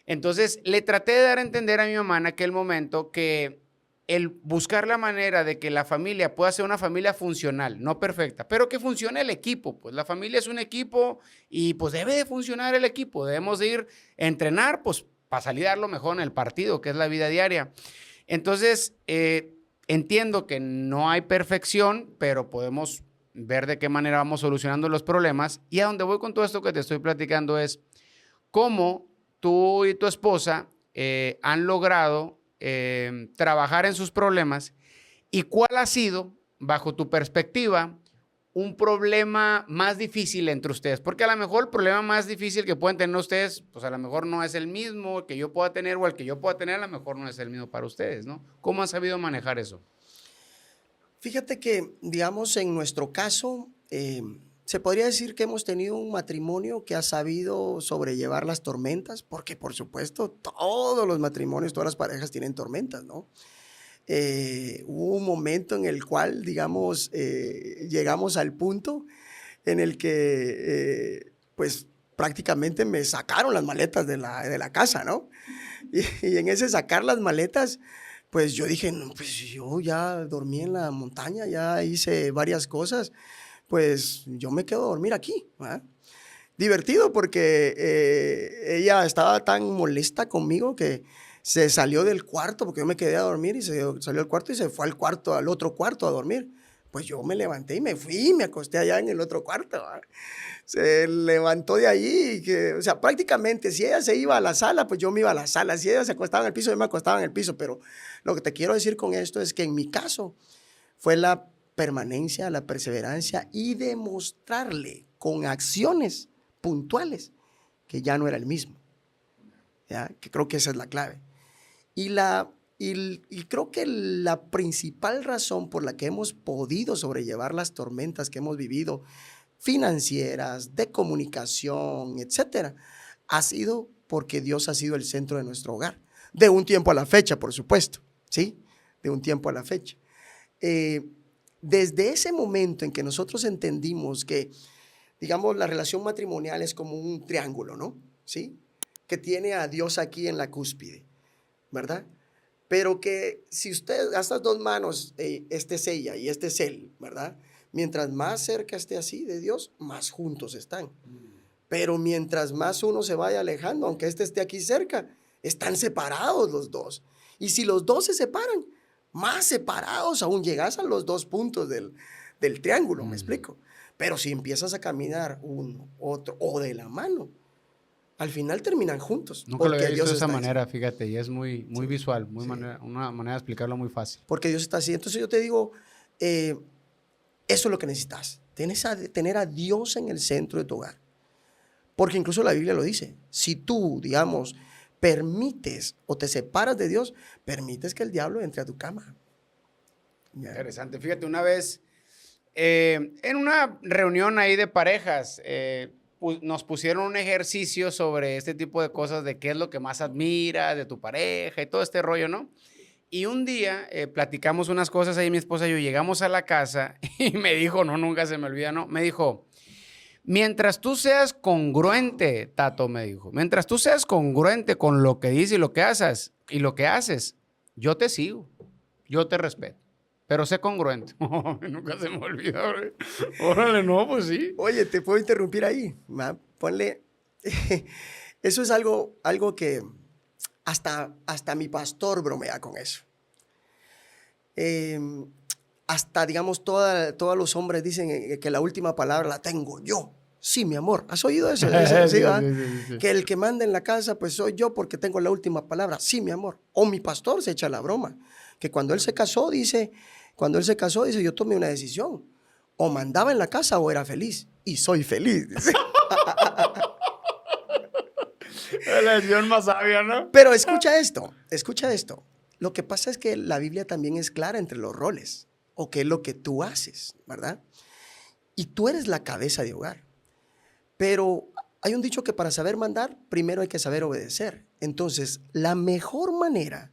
Entonces, le traté de dar a entender a mi mamá en aquel momento que el buscar la manera de que la familia pueda ser una familia funcional, no perfecta, pero que funcione el equipo. Pues la familia es un equipo y pues debe de funcionar el equipo. Debemos de ir a entrenar pues para salir a dar lo mejor en el partido, que es la vida diaria. Entonces, entiendo que no hay perfección, pero podemos ver de qué manera vamos solucionando los problemas. Y a donde voy con todo esto que te estoy platicando es cómo tú y tu esposa han logrado trabajar en sus problemas y cuál ha sido, bajo tu perspectiva, un problema más difícil entre ustedes. Porque a lo mejor el problema más difícil que pueden tener ustedes, pues a lo mejor no es el mismo que yo pueda tener o el que yo pueda tener, a lo mejor no es el mismo para ustedes, ¿no? ¿Cómo han sabido manejar eso? Fíjate que, digamos, en nuestro caso, se podría decir que hemos tenido un matrimonio que ha sabido sobrellevar las tormentas, porque por supuesto todos los matrimonios, todas las parejas tienen tormentas, ¿no? Hubo un momento en el cual, digamos, llegamos al punto en el que, pues, prácticamente me sacaron las maletas de la casa, ¿no? Y en ese sacar las maletas, pues yo dije, no, pues yo ya dormí en la montaña, ya hice varias cosas, pues yo me quedo a dormir aquí, ¿verdad? Divertido porque ella estaba tan molesta conmigo que se salió del cuarto, porque yo me quedé a dormir y salió del cuarto y se fue al otro cuarto a dormir. Pues yo me levanté y me fui y me acosté allá en el otro cuarto, ¿verdad? Se levantó de allí, o sea, prácticamente si ella se iba a la sala, pues yo me iba a la sala. Si ella se acostaba en el piso, yo me acostaba en el piso. Pero lo que te quiero decir con esto es que en mi caso fue la permanencia, la perseverancia y demostrarle con acciones puntuales que ya no era el mismo, ¿ya? Que creo que esa es la clave. Y creo que la principal razón por la que hemos podido sobrellevar las tormentas que hemos vivido, financieras, de comunicación, etcétera, ha sido porque Dios ha sido el centro de nuestro hogar. De un tiempo a la fecha, por supuesto, ¿sí? De un tiempo a la fecha. Desde ese momento en que nosotros entendimos que, digamos, la relación matrimonial es como un triángulo, ¿no? ¿Sí? Que tiene a Dios aquí en la cúspide, ¿verdad? Pero que si usted a estas dos manos, este es ella y este es él, ¿verdad? Mientras más cerca esté así de Dios, más juntos están. Pero mientras más uno se vaya alejando, aunque este esté aquí cerca, están separados los dos. Y si los dos se separan, más separados aún llegas a los dos puntos del triángulo, ¿me explico? Pero si empiezas a caminar uno, otro, o de la mano, al final terminan juntos. Nunca lo había visto de esa está manera, así. fíjate, y es muy visual, Sí. una manera de explicarlo muy fácil. Porque Dios está así. Entonces yo te digo, eso es lo que necesitas. Tener a Dios en el centro de tu hogar. Porque incluso la Biblia lo dice. Si tú, digamos, permites o te separas de Dios, permites que el diablo entre a tu cama. ¿Ya? Interesante. Fíjate, una vez en una reunión ahí de parejas, nos pusieron un ejercicio sobre este tipo de cosas, de qué es lo que más admiras de tu pareja y todo este rollo, ¿no? Y un día platicamos unas cosas ahí, mi esposa y yo llegamos a la casa y me dijo, no, nunca se me olvida, ¿no? Me dijo, mientras tú seas congruente, Tato, me dijo, mientras tú seas congruente con lo que dices y lo que haces, yo te sigo, yo te respeto, pero sé congruente. Nunca se me olvida. Órale, no, pues sí. Oye, ¿te puedo interrumpir ahí? Ponle, eso es algo que hasta mi pastor bromea con eso. Hasta, digamos, todos los hombres dicen que la última palabra la tengo yo. Sí, mi amor. ¿Has oído eso? ¿Sí, va? Sí. Que el que manda en la casa, pues soy yo porque tengo la última palabra. Sí, mi amor. O mi pastor se echa la broma. Que cuando él se casó, dice, yo tomé una decisión. O mandaba en la casa o era feliz. Y soy feliz. Dice. La lección más sabia, ¿no? Pero escucha esto. Lo que pasa es que la Biblia también es clara entre los roles. O qué es lo que tú haces, ¿verdad? Y tú eres la cabeza de hogar. Pero hay un dicho que para saber mandar, primero hay que saber obedecer. Entonces, la mejor manera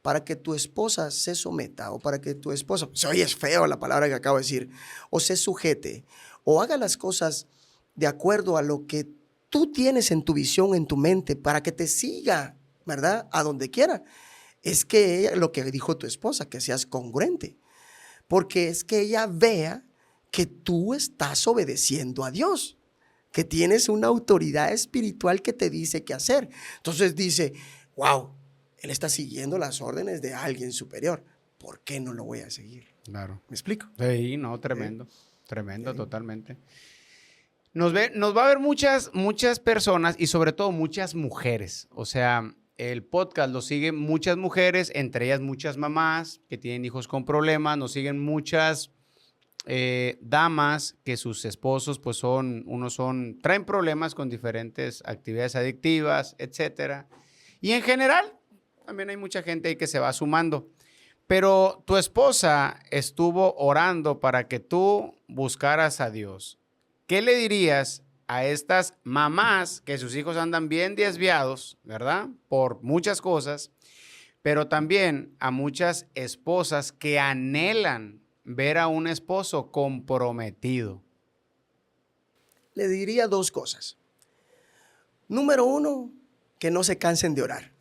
para que tu esposa se someta o para que tu esposa, se oye es feo la palabra que acabo de decir, o se sujete o haga las cosas de acuerdo a lo que tú tienes en tu visión, en tu mente, para que te siga, ¿verdad? A donde quiera. Es que ella, lo que dijo tu esposa, que seas congruente. Porque es que ella vea que tú estás obedeciendo a Dios, que tienes una autoridad espiritual que te dice qué hacer. Entonces dice, wow, él está siguiendo las órdenes de alguien superior. ¿Por qué no lo voy a seguir? Claro. ¿Me explico? Sí, no, tremendo. Sí. Tremendo, Sí. totalmente. Nos va a ver muchas personas y sobre todo muchas mujeres. O sea, el podcast lo siguen muchas mujeres, entre ellas muchas mamás que tienen hijos con problemas. Nos siguen muchas damas que sus esposos pues traen problemas con diferentes actividades adictivas, etcétera. Y en general, también hay mucha gente ahí que se va sumando. Pero tu esposa estuvo orando para que tú buscaras a Dios. ¿Qué le dirías a estas mamás que sus hijos andan bien desviados, ¿verdad? Por muchas cosas, pero también a muchas esposas que anhelan ver a un esposo comprometido? Le diría dos cosas. Número uno, que no se cansen de orar.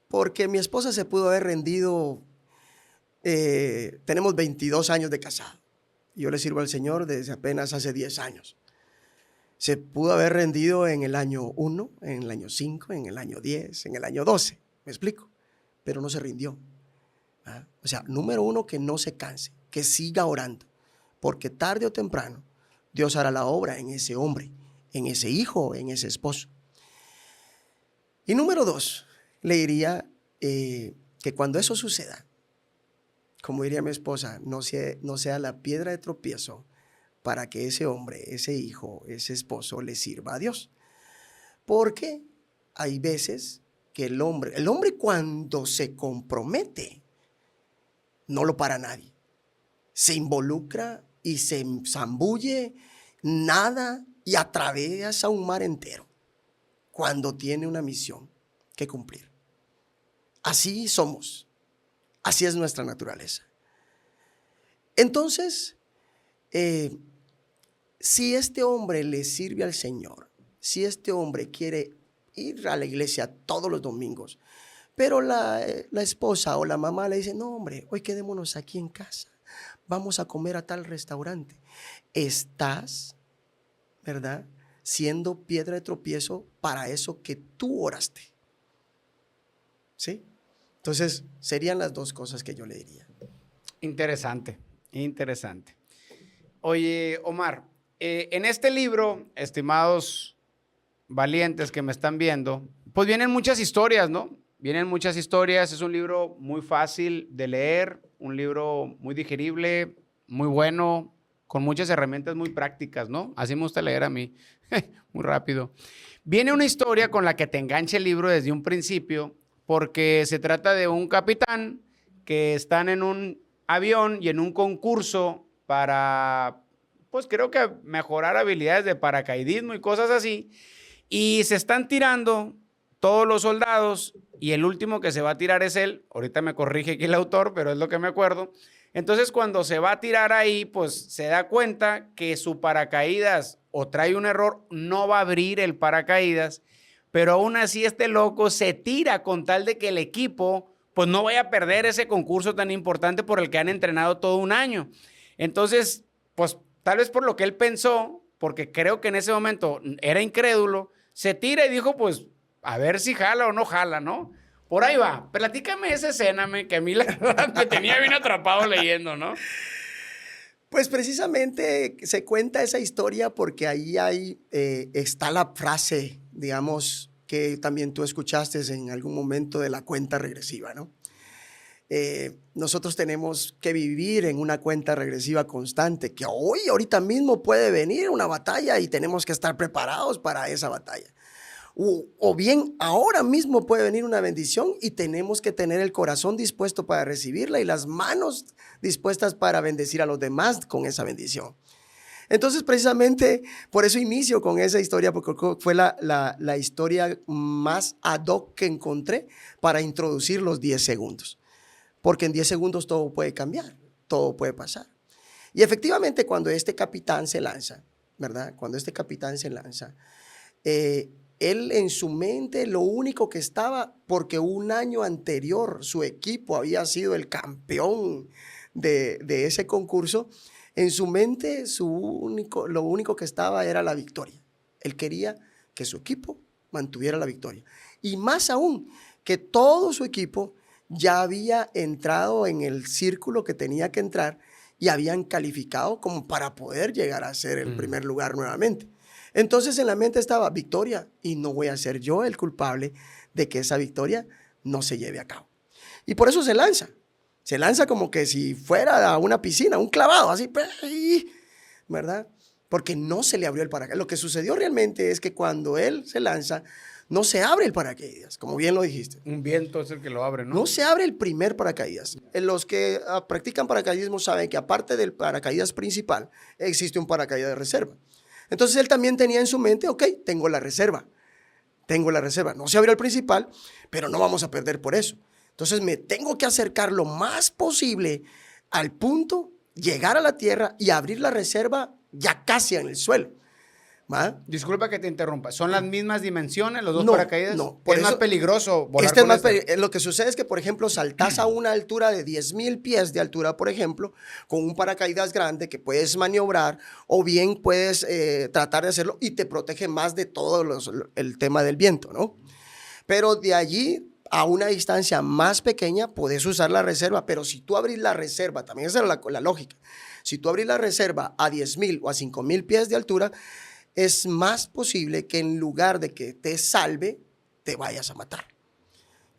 Porque mi esposa se pudo haber rendido, tenemos 22 años de casado. Yo le sirvo al Señor desde apenas hace 10 años. Se pudo haber rendido en el año 1, en el año 5, en el año 10, en el año 12. ¿Me explico? Pero no se rindió. ¿Ah? O sea, número uno, que no se canse, que siga orando. Porque tarde o temprano Dios hará la obra en ese hombre, en ese hijo, en ese esposo. Y número dos, le diría que cuando eso suceda, como diría mi esposa, no sea la piedra de tropiezo para que ese hombre, ese hijo, ese esposo le sirva a Dios. Porque hay veces que el hombre cuando se compromete, no lo para nadie. Se involucra y se zambulle, nada y atraviesa un mar entero cuando tiene una misión que cumplir. Así somos. Así es nuestra naturaleza. Entonces, si este hombre le sirve al Señor, si este hombre quiere ir a la iglesia todos los domingos, pero la esposa o la mamá le dice, no hombre, hoy quedémonos aquí en casa, vamos a comer a tal restaurante. Estás, ¿verdad?, siendo piedra de tropiezo para eso que tú oraste. ¿Sí? Entonces, serían las dos cosas que yo le diría. Interesante, interesante. Oye, Omar, en este libro, estimados valientes que me están viendo, pues vienen muchas historias, ¿no? Vienen muchas historias, es un libro muy fácil de leer, un libro muy digerible, muy bueno, con muchas herramientas muy prácticas, ¿no? Así me gusta leer a mí, muy rápido. Viene una historia con la que te engancha el libro desde un principio, porque se trata de un capitán que están en un avión y en un concurso para, pues creo que mejorar habilidades de paracaidismo y cosas así, y se están tirando todos los soldados y el último que se va a tirar es él. Ahorita me corrige aquí el autor, pero es lo que me acuerdo. Entonces, cuando se va a tirar ahí, pues se da cuenta que su paracaídas o trae un error, no va a abrir el paracaídas, pero aún así este loco se tira con tal de que el equipo pues no vaya a perder ese concurso tan importante por el que han entrenado todo un año. Entonces, pues tal vez por lo que él pensó, porque creo que en ese momento era incrédulo, se tira y dijo, pues, a ver si jala o no jala, ¿no? Por ahí va. Platícame esa escena, que a mí la verdad me tenía bien atrapado leyendo, ¿no? Pues precisamente se cuenta esa historia porque ahí está la frase, digamos, que también tú escuchaste en algún momento de la cuenta regresiva, ¿no? Nosotros tenemos que vivir en una cuenta regresiva constante, que ahorita mismo puede venir una batalla y tenemos que estar preparados para esa batalla. O bien ahora mismo puede venir una bendición y tenemos que tener el corazón dispuesto para recibirla y las manos dispuestas para bendecir a los demás con esa bendición. Entonces, precisamente por eso inicio con esa historia, porque fue la historia más ad hoc que encontré para introducir los 10 segundos. Porque en 10 segundos todo puede cambiar, todo puede pasar. Y efectivamente, cuando este capitán se lanza, ¿verdad? Cuando este capitán se lanza, él en su mente lo único que estaba, porque un año anterior su equipo había sido el campeón de ese concurso, en su mente lo único que estaba era la victoria. Él quería que su equipo mantuviera la victoria. Y más aún, que todo su equipo ya había entrado en el círculo que tenía que entrar y habían calificado como para poder llegar a ser el primer lugar nuevamente. Entonces en la mente estaba victoria y no voy a ser yo el culpable de que esa victoria no se lleve a cabo. Y por eso se lanza. Se lanza como que si fuera a una piscina, un clavado, así, ¿verdad? Porque no se le abrió el paracaídas. Lo que sucedió realmente es que cuando él se lanza, no se abre el paracaídas, como bien lo dijiste. Un viento es el que lo abre, ¿no? No se abre el primer paracaídas. Los que practican paracaidismo saben que aparte del paracaídas principal, existe un paracaídas de reserva. Entonces él también tenía en su mente, ok, tengo la reserva. No se abrió el principal, pero no vamos a perder por eso. Entonces me tengo que acercar lo más posible al punto, llegar a la tierra y abrir la reserva ya casi en el suelo. ¿Va? Disculpa que te interrumpa. ¿Son las mismas dimensiones los dos No, paracaídas? no. Es más peligroso volar con Lo que sucede es que, por ejemplo, saltas a una altura de 10,000 pies de altura, por ejemplo, con un paracaídas grande que puedes maniobrar o bien puedes tratar de hacerlo y te protege más de todo el tema del viento, ¿no? Pero de allí a una distancia más pequeña puedes usar la reserva, pero si tú abrís la reserva, también esa es la lógica, si tú abrís la reserva a 10,000 o a 5,000 pies de altura, es más posible que en lugar de que te salve, te vayas a matar,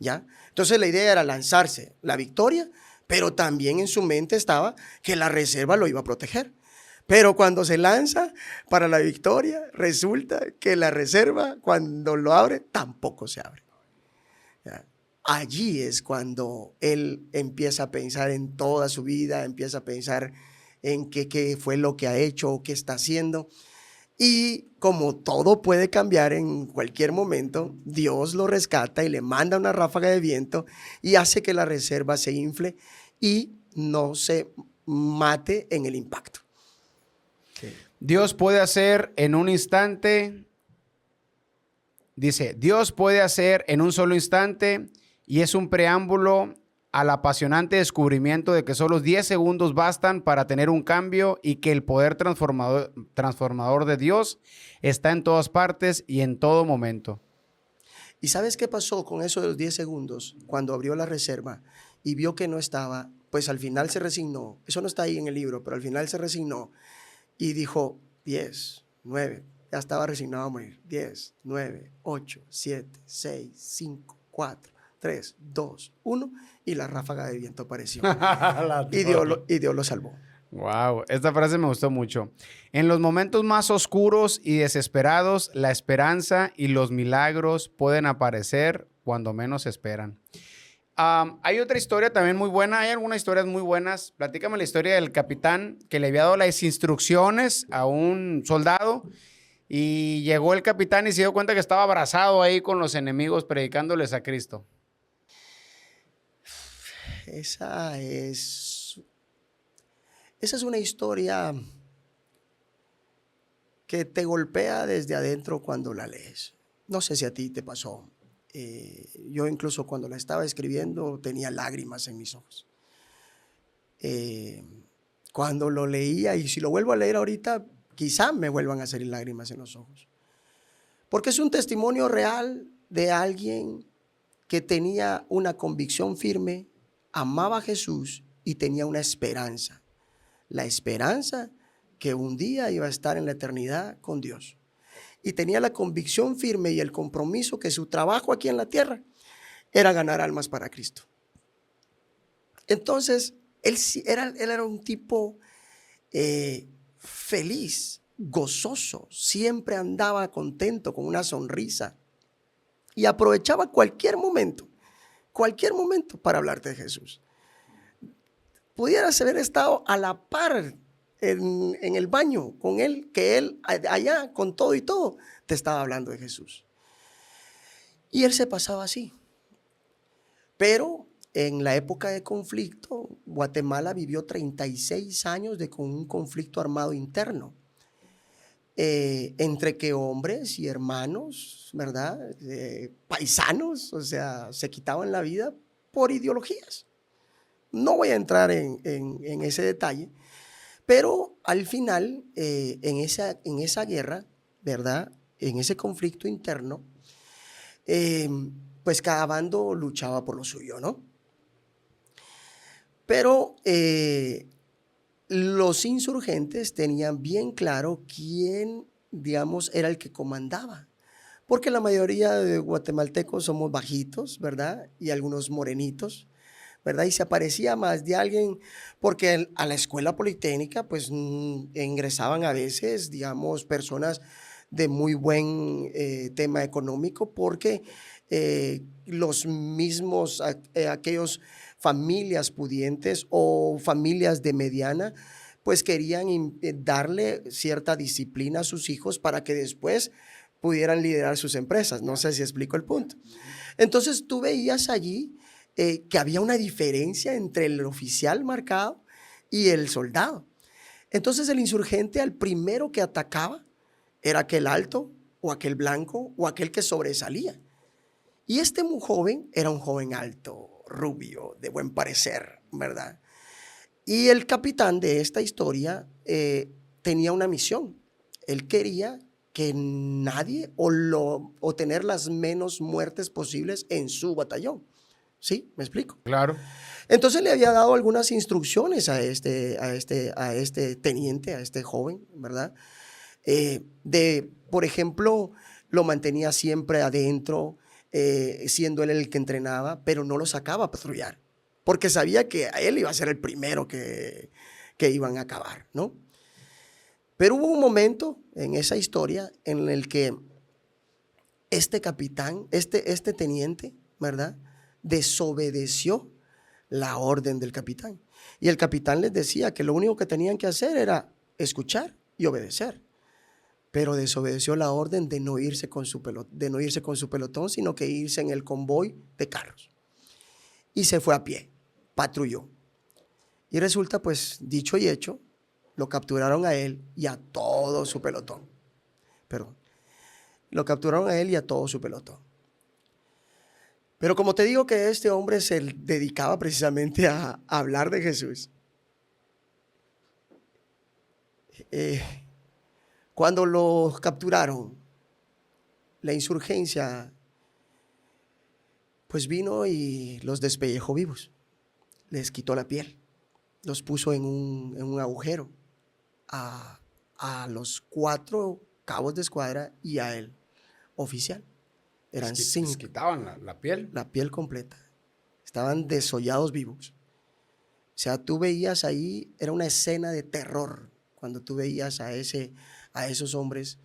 ¿ya? Entonces la idea era lanzarse la victoria, pero también en su mente estaba que la reserva lo iba a proteger. Pero cuando se lanza para la victoria, resulta que la reserva, cuando lo abre, tampoco se abre. ¿Ya? Allí es cuando él empieza a pensar en toda su vida, empieza a pensar en qué fue lo que ha hecho o qué está haciendo. Y como todo puede cambiar en cualquier momento, Dios lo rescata y le manda una ráfaga de viento y hace que la reserva se infle y no se mate en el impacto. Sí. Dios puede hacer en un instante, dice, Dios puede hacer en un solo instante, y es un preámbulo al apasionante descubrimiento de que solo 10 segundos bastan para tener un cambio y que el poder transformador de Dios está en todas partes y en todo momento. ¿Y sabes qué pasó con eso de los 10 segundos? Cuando abrió la reserva y vio que no estaba, pues al final se resignó. Eso no está ahí en el libro, pero al final se resignó y dijo 10, 9, ya estaba resignado a morir. 10, 9, 8, 7, 6, 5, 4, 3, 2, 1 y la ráfaga de viento apareció. y Dios lo salvó. Wow, esta frase me gustó mucho. En los momentos más oscuros y desesperados, la esperanza y los milagros pueden aparecer cuando menos se esperan. Hay otra historia también muy buena, hay algunas historias muy buenas. Platícame la historia del capitán que le había dado las instrucciones a un soldado y llegó el capitán y se dio cuenta que estaba abrazado ahí con los enemigos predicándoles a Cristo. Esa es una historia que te golpea desde adentro cuando la lees. No sé si a ti te pasó. Yo incluso cuando la estaba escribiendo tenía lágrimas en mis ojos. Cuando lo leía, y si lo vuelvo a leer ahorita, quizá me vuelvan a salir lágrimas en los ojos. Porque es un testimonio real de alguien que tenía una convicción firme, amaba a Jesús y tenía una esperanza. La esperanza que un día iba a estar en la eternidad con Dios. Y tenía la convicción firme y el compromiso que su trabajo aquí en la tierra era ganar almas para Cristo. Entonces, él era un tipo feliz, gozoso, siempre andaba contento, con una sonrisa y aprovechaba cualquier momento para hablarte de Jesús. Pudieras haber estado a la par en el baño con él, que él allá con todo y todo te estaba hablando de Jesús. Y él se pasaba así. Pero en la época de conflicto, Guatemala vivió 36 años con un conflicto armado interno. Entre que hombres y hermanos, ¿verdad? Paisanos, o sea, se quitaban la vida por ideologías. No voy a entrar en ese detalle, pero al final, en esa guerra, ¿verdad? En ese conflicto interno, pues cada bando luchaba por lo suyo, ¿no? Pero los insurgentes tenían bien claro quién, digamos, era el que comandaba. Porque la mayoría de guatemaltecos somos bajitos, ¿verdad? Y algunos morenitos, ¿verdad? Y se aparecía más de alguien, porque a la escuela politécnica, pues ingresaban a veces, digamos, personas de muy buen tema económico, porque los mismos, aquellos familias pudientes o familias de mediana, pues querían darle cierta disciplina a sus hijos para que después pudieran liderar sus empresas. No sé si explico el punto. Entonces tú veías allí que había una diferencia entre el oficial marcado y el soldado. Entonces el insurgente al primero que atacaba era aquel alto o aquel blanco o aquel que sobresalía. Y este muy joven era un joven alto, rubio, de buen parecer, ¿verdad? Y el capitán de esta historia tenía una misión. Él quería que nadie o tener las menos muertes posibles en su batallón. ¿Sí? ¿Me explico? Claro. Entonces le había dado algunas instrucciones a este teniente, a este joven, ¿verdad? Por ejemplo, lo mantenía siempre adentro, siendo él el que entrenaba, pero no lo sacaba a patrullar, porque sabía que a él iba a ser el primero que iban a acabar, ¿no? Pero hubo un momento en esa historia en el que este capitán, este teniente, ¿verdad?, desobedeció la orden del capitán. Y el capitán les decía que lo único que tenían que hacer era escuchar y obedecer. Pero desobedeció la orden de no irse con su pelotón, sino que irse en el convoy de carros. Y se fue a pie, patrulló. Y resulta, pues, dicho y hecho, lo capturaron a él y a todo su pelotón. Perdón. Lo capturaron a él y a todo su pelotón. Pero como te digo que este hombre se dedicaba precisamente a hablar de Jesús, cuando los capturaron, la insurgencia pues vino y los despellejó vivos, les quitó la piel, los puso en un agujero a los 4 cabos de escuadra y a él, oficial. Eran Les 5. quitaban la piel. La piel completa. Estaban desollados vivos. O sea, tú veías ahí, era una escena de terror cuando tú veías a esos hombres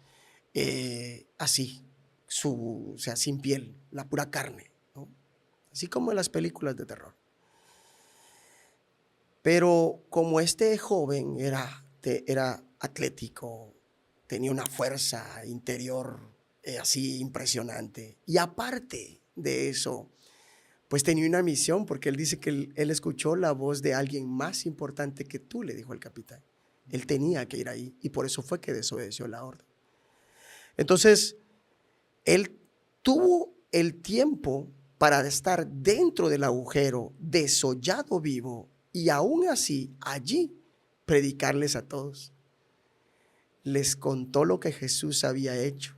así, o sea, sin piel, la pura carne, ¿no? Así como en las películas de terror. Pero como este joven era atlético, tenía una fuerza interior así impresionante, y aparte de eso, pues tenía una misión, porque él dice que él escuchó la voz de alguien más importante que tú, le dijo el capitán. Él tenía que ir ahí, y por eso fue que desobedeció la orden. Entonces, él tuvo el tiempo para estar dentro del agujero, desollado vivo, y aún así, allí, predicarles a todos. Les contó lo que Jesús había hecho.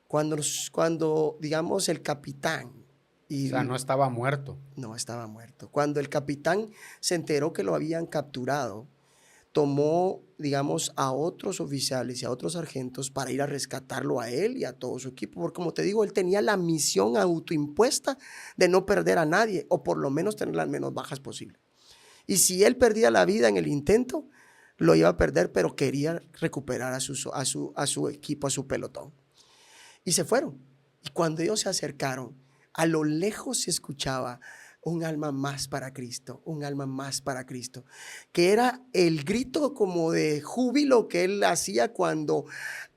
Cuando digamos, el capitán... O sea, no estaba muerto. No estaba muerto. Cuando el capitán se enteró que lo habían capturado, tomó, digamos, a otros oficiales y a otros sargentos para ir a rescatarlo a él y a todo su equipo. Porque, como te digo, él tenía la misión autoimpuesta de no perder a nadie, o por lo menos tener las menos bajas posible. Y si él perdía la vida en el intento, lo iba a perder, pero quería recuperar a su equipo, a su pelotón. Y se fueron. Y cuando ellos se acercaron, a lo lejos se escuchaba un alma más para Cristo, un alma más para Cristo, que era el grito como de júbilo que él hacía cuando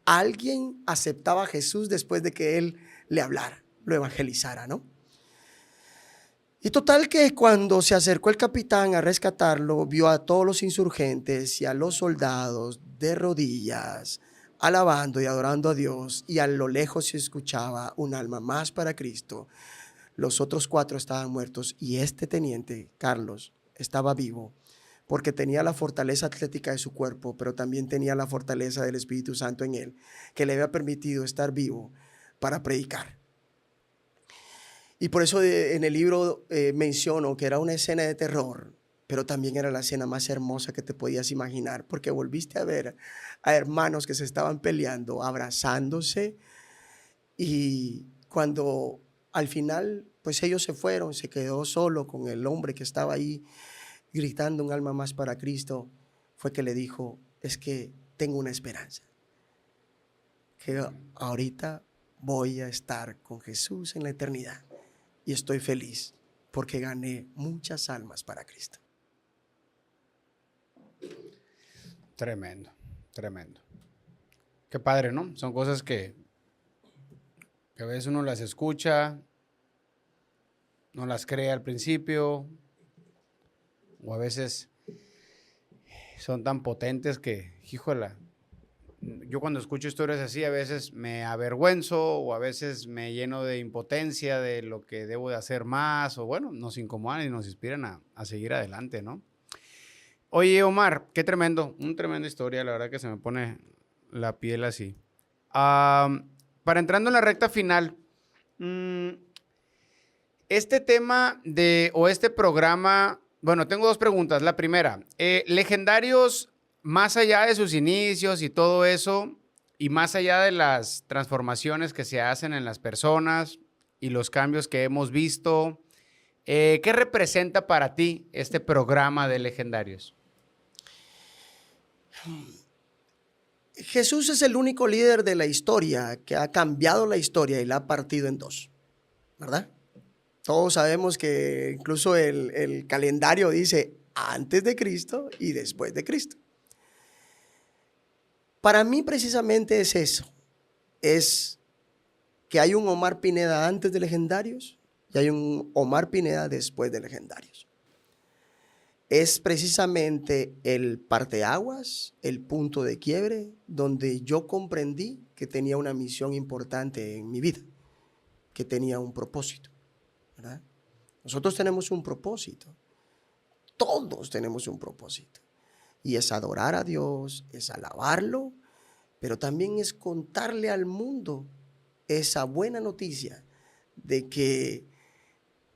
alguien aceptaba a Jesús después de que él le hablara, lo evangelizara, ¿no? Y total que cuando se acercó el capitán a rescatarlo, vio a todos los insurgentes y a los soldados de rodillas, alabando y adorando a Dios, y a lo lejos se escuchaba un alma más para Cristo. Los otros 4 estaban muertos, y este teniente, Carlos, estaba vivo porque tenía la fortaleza atlética de su cuerpo, pero también tenía la fortaleza del Espíritu Santo en él, que le había permitido estar vivo para predicar. Y por eso en el libro menciono que era una escena de terror, pero también era la escena más hermosa que te podías imaginar, porque volviste a ver a hermanos que se estaban peleando, abrazándose, y cuando al final pues ellos se fueron, se quedó solo con el hombre que estaba ahí gritando un alma más para Cristo, fue que le dijo: es que tengo una esperanza, que ahorita voy a estar con Jesús en la eternidad, y estoy feliz porque gané muchas almas para Cristo. Tremendo, tremendo. Qué padre, ¿no? Son cosas que a veces uno las escucha, no las cree al principio, o a veces son tan potentes que, híjole, yo cuando escucho historias así a veces me avergüenzo, o a veces me lleno de impotencia de lo que debo de hacer más, o bueno, nos incomodan y nos inspiran a seguir adelante, ¿no? Oye, Omar, qué tremendo, una tremenda historia, la verdad que se me pone la piel así. Para entrando en la recta final, este tema o este programa, bueno, tengo 2 preguntas. La primera, Legendarios, más allá de sus inicios y todo eso, y más allá de las transformaciones que se hacen en las personas y los cambios que hemos visto, ¿qué representa para ti este programa de Legendarios? Jesús es el único líder de la historia que ha cambiado la historia y la ha partido en 2, ¿verdad? Todos sabemos que incluso el calendario dice antes de Cristo y después de Cristo. Para mí precisamente es eso, es que hay un Omar Pineda antes de Legendarios y hay un Omar Pineda después de Legendarios. Es precisamente el parteaguas, el punto de quiebre, donde yo comprendí que tenía una misión importante en mi vida, que tenía un propósito. ¿verdad? Nosotros tenemos un propósito. Todos tenemos un propósito. Y es adorar a Dios, es alabarlo, pero también es contarle al mundo esa buena noticia de que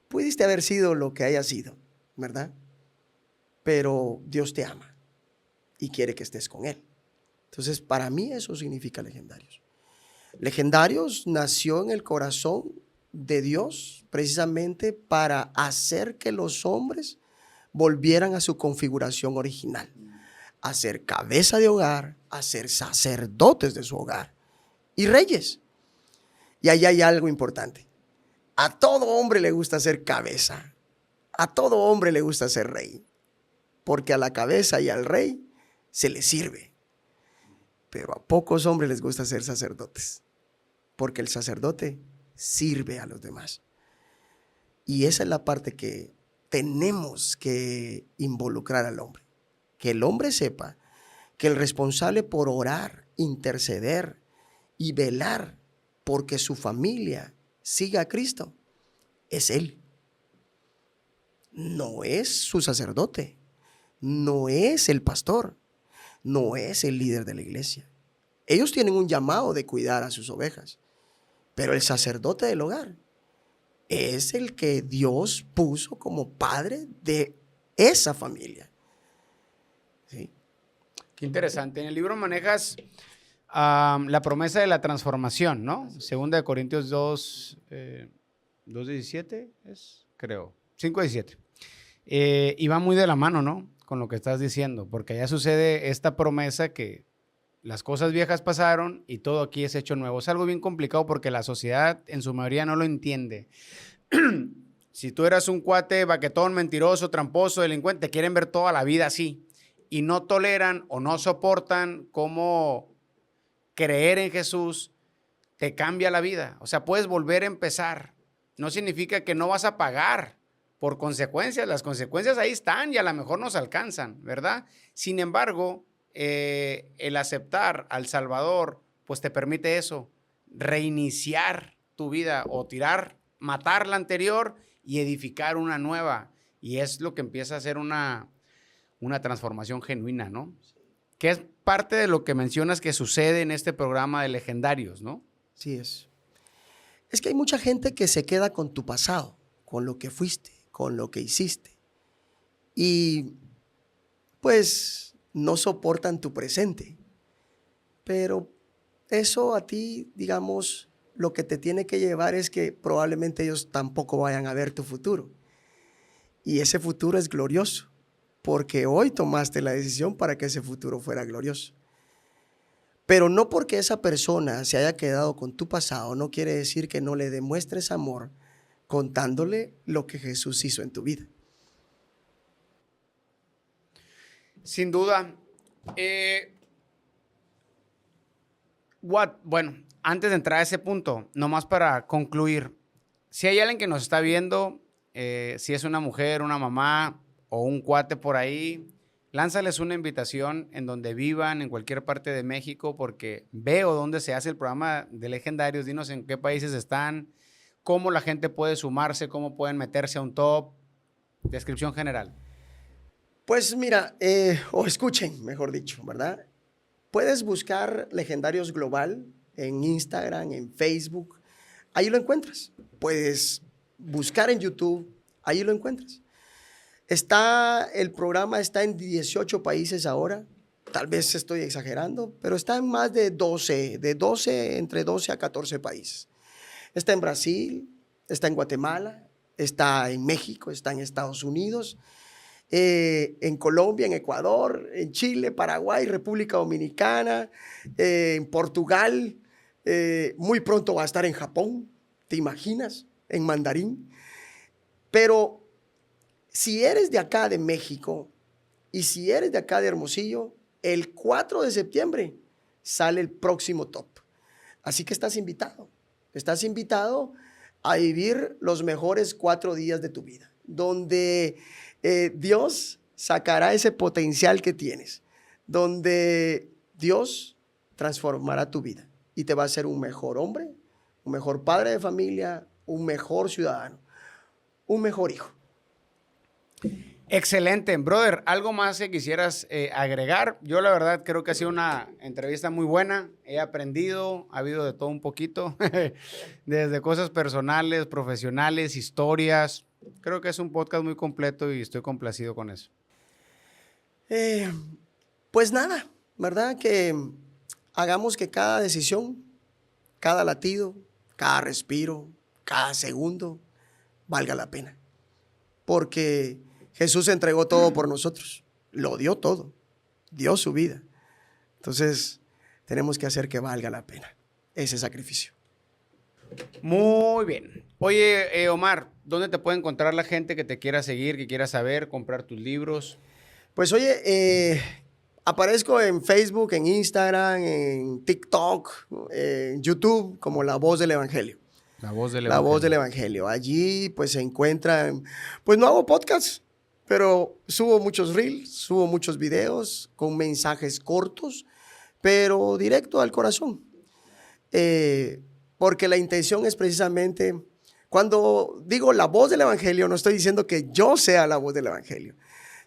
pudiste haber sido lo que haya sido, ¿verdad? Pero Dios te ama y quiere que estés con Él. Entonces, para mí eso significa Legendarios. Legendarios nació en el corazón de Dios precisamente para hacer que los hombres volvieran a su configuración original, a ser cabeza de hogar, a ser sacerdotes de su hogar y reyes. Y ahí hay algo importante. A todo hombre le gusta ser cabeza, a todo hombre le gusta ser rey, porque a la cabeza y al rey se le sirve. Pero a pocos hombres les gusta ser sacerdotes, porque el sacerdote sirve a los demás. Y esa es la parte que tenemos que involucrar al hombre. Que el hombre sepa que el responsable por orar, interceder y velar porque su familia siga a Cristo es él. No es su sacerdote, no es el pastor, no es el líder de la iglesia. Ellos tienen un llamado de cuidar a sus ovejas, pero el sacerdote del hogar es el que Dios puso como padre de esa familia. ¿Sí? Qué interesante. En el libro manejas la promesa de la transformación, ¿no? Segunda de Corintios 2, 2:17 es, creo, 5:17. Y va muy de la mano, ¿no? Con lo que estás diciendo, porque allá sucede esta promesa que las cosas viejas pasaron y todo aquí es hecho nuevo. Es algo bien complicado porque la sociedad en su mayoría no lo entiende. Si tú eras un cuate baquetón, mentiroso, tramposo, delincuente, te quieren ver toda la vida así y no toleran o no soportan cómo creer en Jesús te cambia la vida. O sea, puedes volver a empezar. No significa que no vas a pagar por consecuencias. Las consecuencias ahí están y a lo mejor nos alcanzan, ¿verdad? Sin embargo, el aceptar al Salvador, pues te permite eso, reiniciar tu vida o matar la anterior y edificar una nueva. Y es lo que empieza a ser una transformación genuina, ¿no? Que es parte de lo que mencionas que sucede en este programa de Legendarios, ¿no? Sí es. Es que hay mucha gente que se queda con tu pasado, con lo que fuiste, con lo que hiciste. Y pues no soportan tu presente. Pero eso a ti, digamos, lo que te tiene que llevar es que probablemente ellos tampoco vayan a ver tu futuro. Y ese futuro es glorioso, porque hoy tomaste la decisión para que ese futuro fuera glorioso. Pero no porque esa persona se haya quedado con tu pasado, no quiere decir que no le demuestres amor contándole lo que Jesús hizo en tu vida. Sin duda. Bueno, antes de entrar a ese punto, nomás para concluir, si hay alguien que nos está viendo, si es una mujer, una mamá o un cuate por ahí, lánzales una invitación en donde vivan, en cualquier parte de México, porque veo dónde se hace el programa de Legendarios. Dinos en qué países están, cómo la gente puede sumarse, cómo pueden meterse a un top. Descripción general. Pues mira, o escuchen, mejor dicho, ¿verdad? Puedes buscar Legendarios Global en Instagram, en Facebook, ahí lo encuentras. Puedes buscar en YouTube, ahí lo encuentras. El programa está en 18 países ahora, tal vez estoy exagerando, pero está en más de 12, entre 12 a 14 países. Está en Brasil, está en Guatemala, está en México, está en Estados Unidos, en Colombia, en Ecuador, en Chile, Paraguay, República Dominicana, en Portugal, muy pronto va a estar en Japón, ¿te imaginas? En mandarín. Pero si eres de acá de México y si eres de acá de Hermosillo, el 4 de septiembre sale el próximo top. Así que estás invitado a vivir los mejores 4 días de tu vida, donde Dios sacará ese potencial que tienes, donde Dios transformará tu vida y te va a hacer un mejor hombre, un mejor padre de familia, un mejor ciudadano. un mejor hijo. Excelente. Brother, ¿algo más que quisieras agregar? Yo la verdad creo que ha sido una entrevista muy buena. He aprendido, ha habido de todo un poquito, desde cosas personales, profesionales, historias. Creo que es un podcast muy completo y estoy complacido con eso. Pues nada, ¿verdad? Que hagamos que cada decisión, cada latido, cada respiro, cada segundo valga la pena. Porque Jesús entregó todo por nosotros, lo dio todo, dio su vida. Entonces, tenemos que hacer que valga la pena ese sacrificio. Muy bien. Oye, Omar, ¿dónde te puede encontrar la gente que te quiera seguir, que quiera saber, comprar tus libros? Pues oye, aparezco en Facebook, en Instagram, en TikTok, en YouTube, como La Voz del Evangelio. La Voz del La Evangelio. Voz del Evangelio. Allí pues se encuentran, pues no hago podcasts, pero subo muchos reels, subo muchos videos con mensajes cortos, pero directo al corazón. Porque la intención es precisamente, cuando digo la voz del Evangelio, no estoy diciendo que yo sea la voz del Evangelio,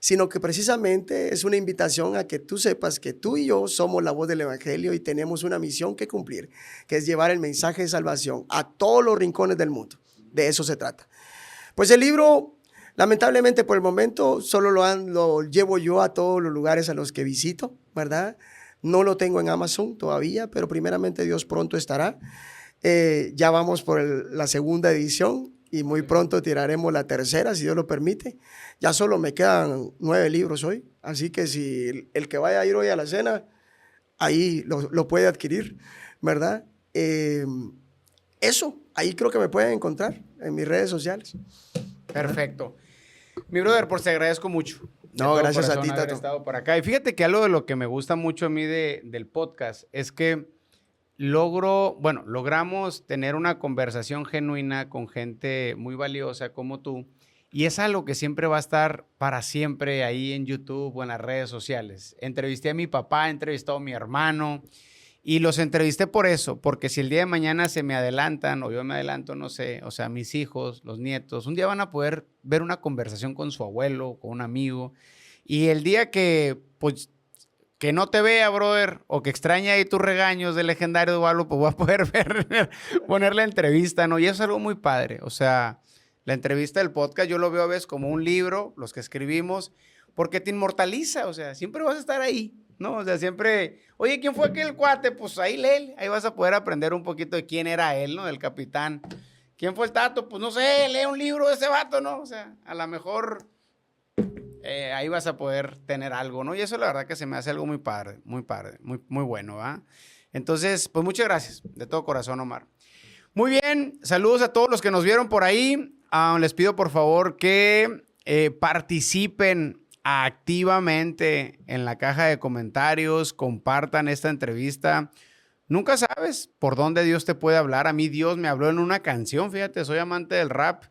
sino que precisamente es una invitación a que tú sepas que tú y yo somos la voz del Evangelio y tenemos una misión que cumplir, que es llevar el mensaje de salvación a todos los rincones del mundo. De eso se trata. Pues el libro, lamentablemente por el momento, solo lo llevo yo a todos los lugares a los que visito, ¿verdad? No lo tengo en Amazon todavía, pero primeramente Dios pronto estará. Ya vamos por la segunda edición y muy pronto tiraremos la tercera, si Dios lo permite. Ya solo me quedan 9 libros hoy, así que si el que vaya a ir hoy a la cena, ahí lo puede adquirir, ¿verdad? Eso, ahí creo que me pueden encontrar en mis redes sociales. Perfecto. Mi brother, pues te agradezco mucho. No, gracias a ti, haber Tato. estado por acá. Y fíjate que algo de lo que me gusta mucho a mí del podcast es que logramos tener una conversación genuina con gente muy valiosa como tú. Y es algo que siempre va a estar para siempre ahí en YouTube o en las redes sociales. Entrevisté a mi papá, he entrevistado a mi hermano y los entrevisté por eso, porque si el día de mañana se me adelantan o yo me adelanto, no sé, o sea, mis hijos, los nietos, un día van a poder ver una conversación con su abuelo, con un amigo. Y el día que, pues, que no te vea, brother, o que extrañe ahí tus regaños del legendario Eduardo, pues voy a poder poner la entrevista, ¿no? Y eso es algo muy padre. O sea, la entrevista del podcast yo lo veo a veces como un libro, los que escribimos, porque te inmortaliza, o sea, siempre vas a estar ahí, ¿no? O sea, siempre, oye, ¿quién fue aquel cuate? Pues ahí lee, ahí vas a poder aprender un poquito de quién era él, ¿no? Del capitán. ¿Quién fue el Tato? Pues no sé, lee un libro de ese vato, ¿no? O sea, a lo mejor ahí vas a poder tener algo, ¿no? Y eso la verdad que se me hace algo muy padre, muy bueno, ¿va? Entonces, pues muchas gracias, de todo corazón, Omar. Muy bien, saludos a todos los que nos vieron por ahí. Les pido por favor que participen activamente en la caja de comentarios, compartan esta entrevista. Nunca sabes por dónde Dios te puede hablar. A mí Dios me habló en una canción, fíjate, soy amante del rap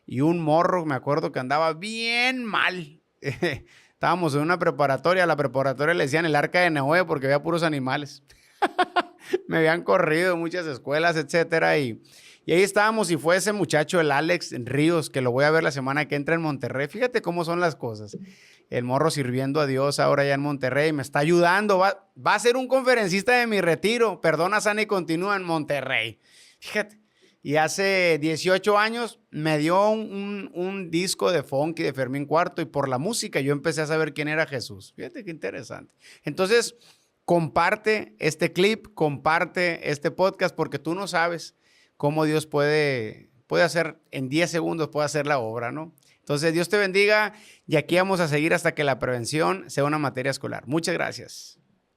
y un morro, me acuerdo que andaba bien mal. Estábamos en una preparatoria, a la preparatoria le decían el Arca de Noé porque había puros animales. Me habían corrido en muchas escuelas, etcétera, y ahí estábamos y fue ese muchacho, el Alex Ríos, que lo voy a ver la semana que entra en Monterrey. Fíjate cómo son las cosas. El morro sirviendo a Dios ahora ya en Monterrey, me está ayudando, va a ser un conferencista de mi retiro, Perdona, Sana y Continúa en Monterrey. Fíjate. Y hace 18 años me dio un disco de funky de Fermín Cuarto y por la música yo empecé a saber quién era Jesús. Fíjate qué interesante. Entonces, comparte este clip, comparte este podcast porque tú no sabes cómo Dios puede hacer en 10 segundos, puede hacer la obra, ¿no? Entonces, Dios te bendiga y aquí vamos a seguir hasta que la prevención sea una materia escolar. Muchas gracias.